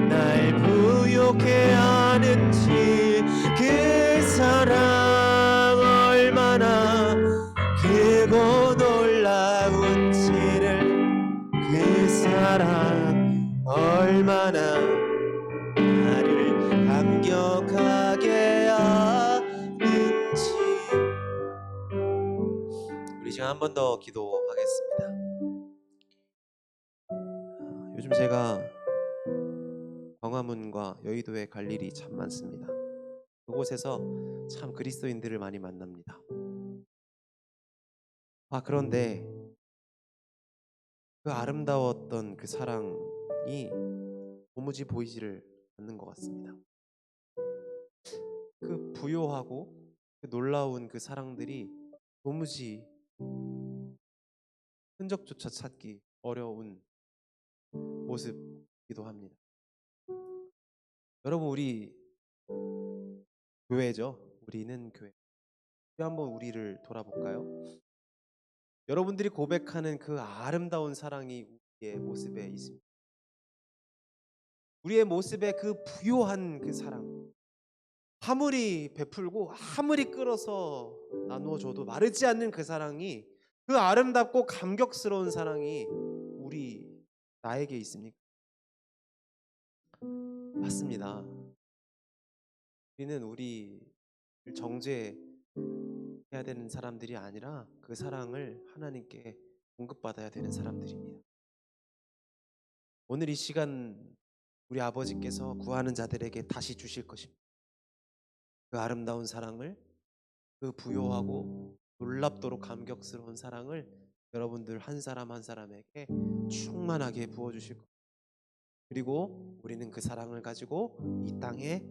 날 부욕해 하는지, 그 사랑 얼마나 크고 놀라운지를, 그 사랑 얼마나 나를 감격하게 하는지. 우리 지금 한 번 더 기도하겠습니다. 요즘 제가 광화문과 여의도에 갈 일이 참 많습니다. 그곳에서 참 그리스도인들을 많이 만납니다. 그런데 그 아름다웠던 그 사랑이 도무지 보이지를 않는 것 같습니다. 그 부요하고 그 놀라운 그 사랑들이 도무지 흔적조차 찾기 어려운 모습이기도 합니다. 여러분, 우리 교회죠. 우리는 교회. 우리 한번 우리를 돌아볼까요? 여러분들이 고백하는 그 아름다운 사랑이 우리의 모습에 있습니다. 우리의 모습에 그 부요한 그 사랑, 아무리 베풀고 아무리 끌어서 나누어줘도 마르지 않는 그 사랑이, 그 아름답고 감격스러운 사랑이 나에게 있습니까? 맞습니다. 우리는 우리를 정죄해야 되는 사람들이 아니라 그 사랑을 하나님께 공급받아야 되는 사람들입니다. 오늘 이 시간 우리 아버지께서 구하는 자들에게 다시 주실 것입니다. 그 아름다운 사랑을, 그 부요하고 놀랍도록 감격스러운 사랑을 여러분들 한 사람 한 사람에게 충만하게 부어주실 겁니다. 그리고 우리는 그 사랑을 가지고 이 땅에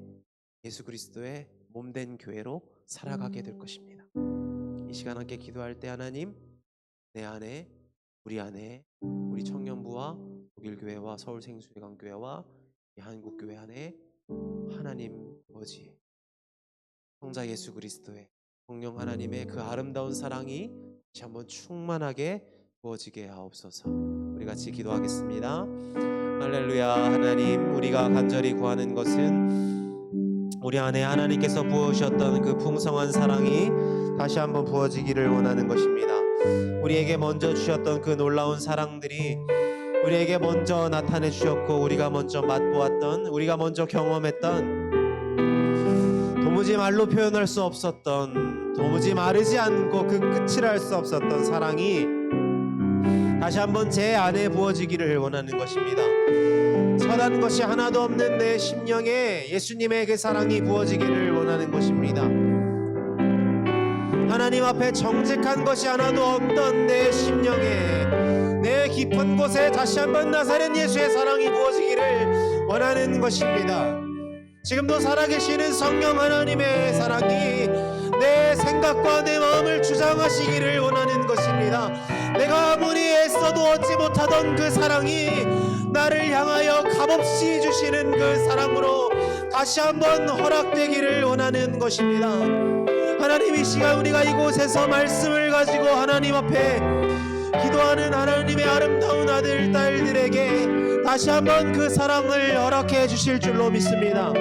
예수 그리스도의 몸된 교회로 살아가게 될 것입니다. 이 시간 함께 기도할 때 하나님, 내 안에, 우리 청년부와 독일교회와 서울생수회관교회와 한국교회 안에 하나님 아버지, 성자 예수 그리스도의 성령 하나님의 그 아름다운 사랑이 다시 한번 충만하게 부어지게 하옵소서. 우리 같이 기도하겠습니다. 할렐루야. 하나님, 우리가 간절히 구하는 것은 우리 안에 하나님께서 부어주셨던 그 풍성한 사랑이 다시 한번 부어지기를 원하는 것입니다. 우리에게 먼저 주셨던 그 놀라운 사랑들이 우리에게 먼저 나타내 주셨고, 우리가 먼저 맛보았던, 우리가 먼저 경험했던, 도무지 말로 표현할 수 없었던, 도무지 마르지 않고 그 끝을 알 수 없었던 사랑이 다시 한번 제 안에 부어지기를 원하는 것입니다. 선한 것이 하나도 없는 내 심령에 예수님의 그 사랑이 부어지기를 원하는 것입니다. 하나님 앞에 정직한 것이 하나도 없던 내 심령에, 내 깊은 곳에 다시 한번 나사렛 예수의 사랑이 부어지기를 원하는 것입니다. 지금도 살아계시는 성령 하나님의 사랑이 내 생각과 내 마음을 주장하시기를 원하는 것입니다. 내가 아무리 애써도 얻지 못하던 그 사랑이 나를 향하여 값없이 주시는 그 사랑으로 다시 한번 허락되기를 원하는 것입니다. 하나님, 이 시간 우리가 이곳에서 말씀을 가지고 하나님 앞에 기도하는 하나님의 아름다운 아들 딸들에게 다시 한번 그 사랑을 허락해 주실 줄로 믿습니다.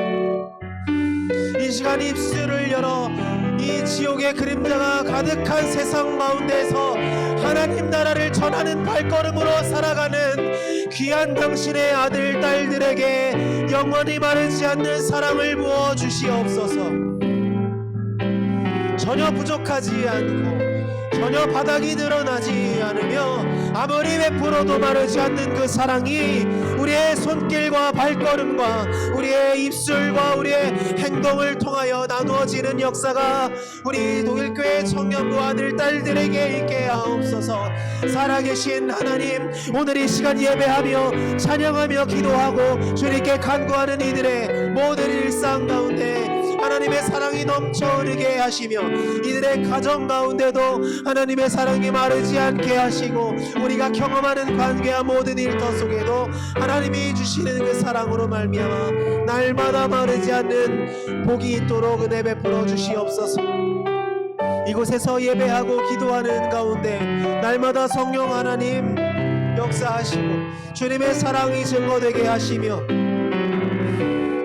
이 시간 입술을 열어 이 지옥의 그림자가 가득한 세상 가운데서 하나님 나라를 전하는 발걸음으로 살아가는 귀한 당신의 아들 딸들에게 영원히 마르지 않는 사랑을 부어 주시옵소서. 전혀 부족하지 않고 전혀 바닥이 드러나지 않으며 아무리 베풀어도 마르지 않는 그 사랑이 우리의 손길과 발걸음과 우리의 입술과 우리의 행동을 통하여 나누어지는 역사가 우리 독일교회 청년부 아들 딸들에게 있게 하옵소서. 살아계신 하나님, 오늘 이 시간 예배하며 찬양하며 기도하고 주님께 간구하는 이들의 모든 일상 가운데 하나님의 사랑이 넘쳐 흐르게 하시며 이들의 가정 가운데도 하나님의 사랑이 마르지 않게 하시고 우리가 경험하는 관계와 모든 일터 속에도 하나님이 주시는 그 사랑으로 말미암아 날마다 마르지 않는 복이 있도록 은혜 베풀어 주시옵소서. 이곳에서 예배하고 기도하는 가운데 날마다 성령 하나님 역사하시고 주님의 사랑이 증거되게 하시며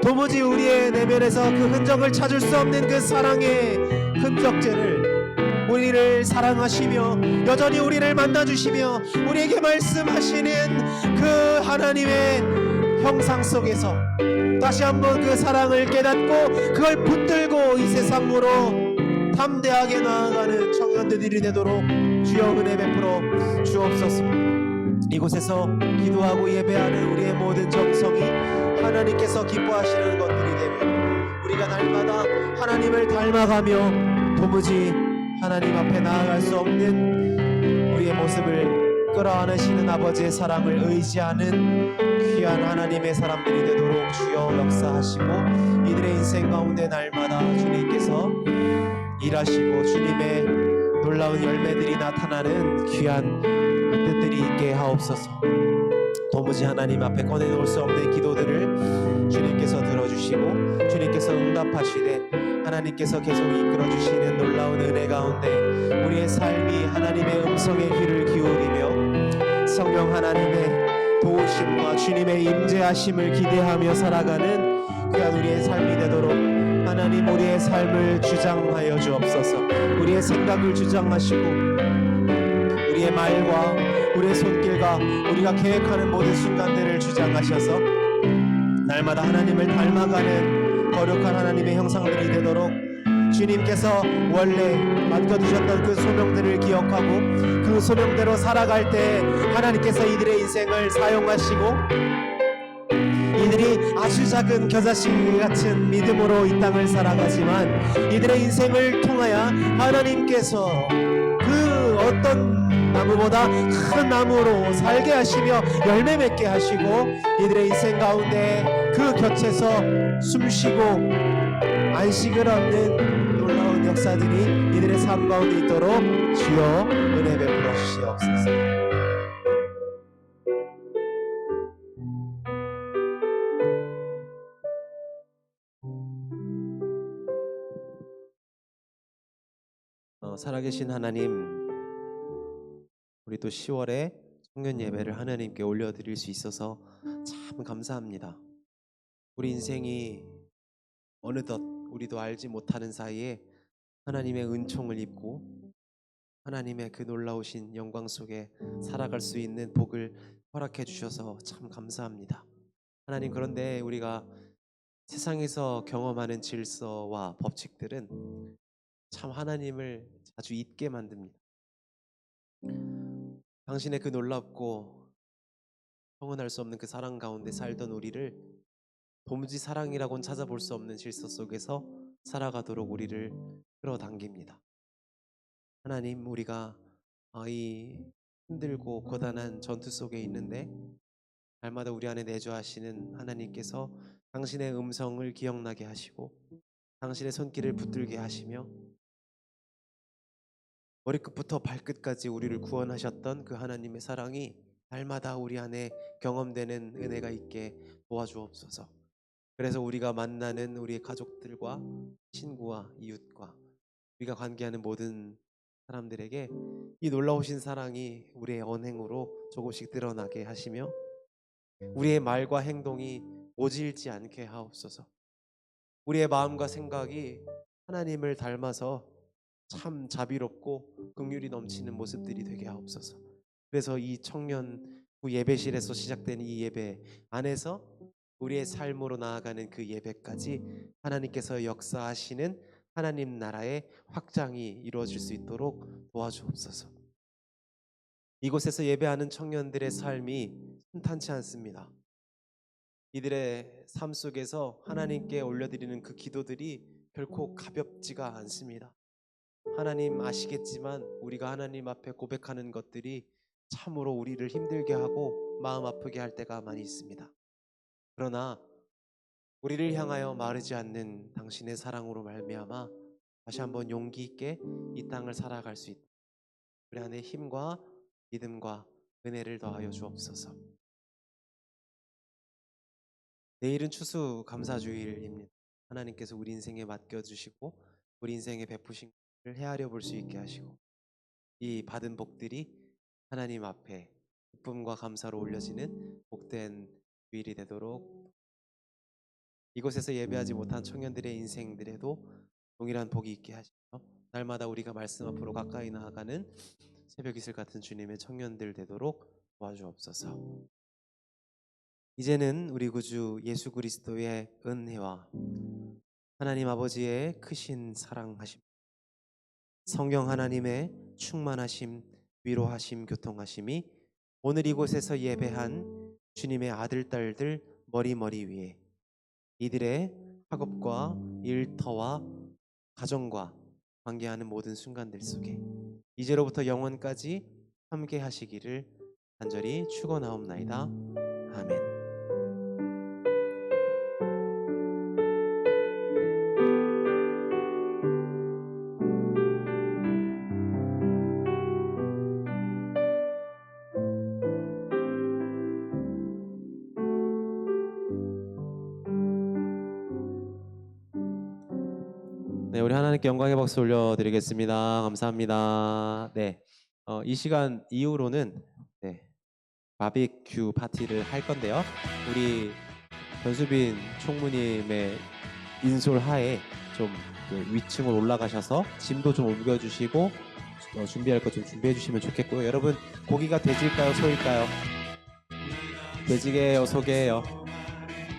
도무지 우리의 내면에서 그 흔적을 찾을 수 없는 그 사랑의 흔적들을 우리를 사랑하시며 여전히 우리를 만나주시며 우리에게 말씀하시는 그 하나님의 형상 속에서 다시 한번 그 사랑을 깨닫고 그걸 붙들고 이 세상으로 담대하게 나아가는 청년들이 되도록 주여 은혜 베풀어 주옵소서. 이곳에서 기도하고 예배하는 우리의 모든 정성이 하나님께서 기뻐하시는 것들이 되며 우리가 날마다 하나님을 닮아가며 도무지 하나님 앞에 나아갈 수 없는 우리의 모습을 끌어안으시는 아버지의 사랑을 의지하는 귀한 하나님의 사람들이 되도록 주여 역사하시고 이들의 인생 가운데 날마다 주님께서 일하시고 주님의 놀라운 열매들이 나타나는 귀한 뜻들이 있게 하옵소서. 도무지 하나님 앞에 꺼내놓을 수 없는 기도들을 주님께서 들어주시고 주님께서 응답하시되 하나님께서 계속 이끌어주시는 놀라운 은혜 가운데 우리의 삶이 하나님의 음성에 귀를 기울이며 성령 하나님의 도우심과 주님의 임재하심을 기대하며 살아가는 귀한 우리의 삶이 되도록 하나님 우리의 삶을 주장하여 주옵소서. 우리의 생각을 주장하시고 우리의 말과 우리의 손길과 우리가 계획하는 모든 순간들을 주장하셔서 날마다 하나님을 닮아가는 거룩한 하나님의 형상들이 되도록 주님께서 원래 맡겨두셨던 그 소명들을 기억하고 그 소명대로 살아갈 때 하나님께서 이들의 인생을 사용하시고 이들이 아주 작은 겨자씨 같은 믿음으로 이 땅을 살아가지만 이들의 인생을 통하여 하나님께서 그 어떤 나무보다 큰 나무로 살게 하시며 열매 맺게 하시고 이들의 인생 가운데 그 곁에서 숨쉬고 안식을 얻는 놀라운 역사들이 이들의 삶 가운데 있도록 주여 은혜 베풀어 주시옵소서. 살아계신 하나님, 우리 또 10월에 청년 예배를 하나님께 올려드릴 수 있어서 참 감사합니다. 우리 인생이 어느덧 우리도 알지 못하는 사이에 하나님의 은총을 입고 하나님의 그 놀라우신 영광 속에 살아갈 수 있는 복을 허락해 주셔서 참 감사합니다. 하나님, 그런데 우리가 세상에서 경험하는 질서와 법칙들은 참 하나님을 자주 잊게 만듭니다. 당신의 그 놀랍고 형언할 수 없는 그 사랑 가운데 살던 우리를 도무지 사랑이라고는 찾아볼 수 없는 질서 속에서 살아가도록 우리를 끌어당깁니다. 하나님, 우리가 이 힘들고 고단한 전투 속에 있는데 날마다 우리 안에 내주하시는 하나님께서 당신의 음성을 기억나게 하시고 당신의 손길을 붙들게 하시며 머리끝부터 발끝까지 우리를 구원하셨던 그 하나님의 사랑이 날마다 우리 안에 경험되는 은혜가 있게 도와주옵소서. 그래서 우리가 만나는 우리의 가족들과 친구와 이웃과 우리가 관계하는 모든 사람들에게 이 놀라우신 사랑이 우리의 언행으로 조금씩 드러나게 하시며 우리의 말과 행동이 모질지 않게 하옵소서. 우리의 마음과 생각이 하나님을 닮아서 참 자비롭고 긍휼이 넘치는 모습들이 되게 하옵소서. 그래서 이 청년 후 예배실에서 시작된 이 예배 안에서 우리의 삶으로 나아가는 그 예배까지 하나님께서 역사하시는 하나님 나라의 확장이 이루어질 수 있도록 도와주옵소서. 이곳에서 예배하는 청년들의 삶이 순탄치 않습니다. 이들의 삶 속에서 하나님께 올려드리는 그 기도들이 결코 가볍지가 않습니다. 하나님 아시겠지만 우리가 하나님 앞에 고백하는 것들이 참으로 우리를 힘들게 하고 마음 아프게 할 때가 많이 있습니다. 그러나 우리를 향하여 마르지 않는 당신의 사랑으로 말미암아 다시 한번 용기 있게 이 땅을 살아갈 수 있다. 우리 안에 힘과 믿음과 은혜를 더하여 주옵소서. 내일은 추수감사주일입니다. 하나님께서 우리 인생에 맡겨주시고 우리 인생에 베푸신 것을 헤아려 볼 수 있게 하시고 이 받은 복들이 하나님 앞에 기쁨과 감사로 올려지는 복된 주일이 되도록, 이곳에서 예배하지 못한 청년들의 인생들에도 동일한 복이 있게 하시며 날마다 우리가 말씀 앞으로 가까이 나아가는 새벽 이슬 같은 주님의 청년들 되도록 도와주옵소서. 이제는 우리 구주 예수 그리스도의 은혜와 하나님 아버지의 크신 사랑하심, 성령 하나님의 충만하심, 위로하심, 교통하심이 오늘 이곳에서 예배한 주님의 아들 딸들 머리 위에 이들의 학업과 일터와 가정과 관계하는 모든 순간들 속에 이제로부터 영원까지 함께 하시기를 간절히 축원하옵나이다. 아멘. 네, 우리 하나님께 영광의 박수 올려드리겠습니다. 감사합니다. 네, 이 시간 이후로는 바비큐 파티를 할 건데요. 우리 변수빈 총무님의 인솔하에 좀 위층을 올라가셔서 짐도 좀 옮겨주시고 준비할 거 좀 준비해 주시면 좋겠고요. 여러분, 고기가 돼지일까요, 소일까요? 돼지게요, 소게요?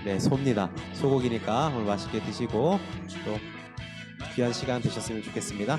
네, 소입니다. 소고기니까 오늘 맛있게 드시고 또 귀한 시간 되셨으면 좋겠습니다.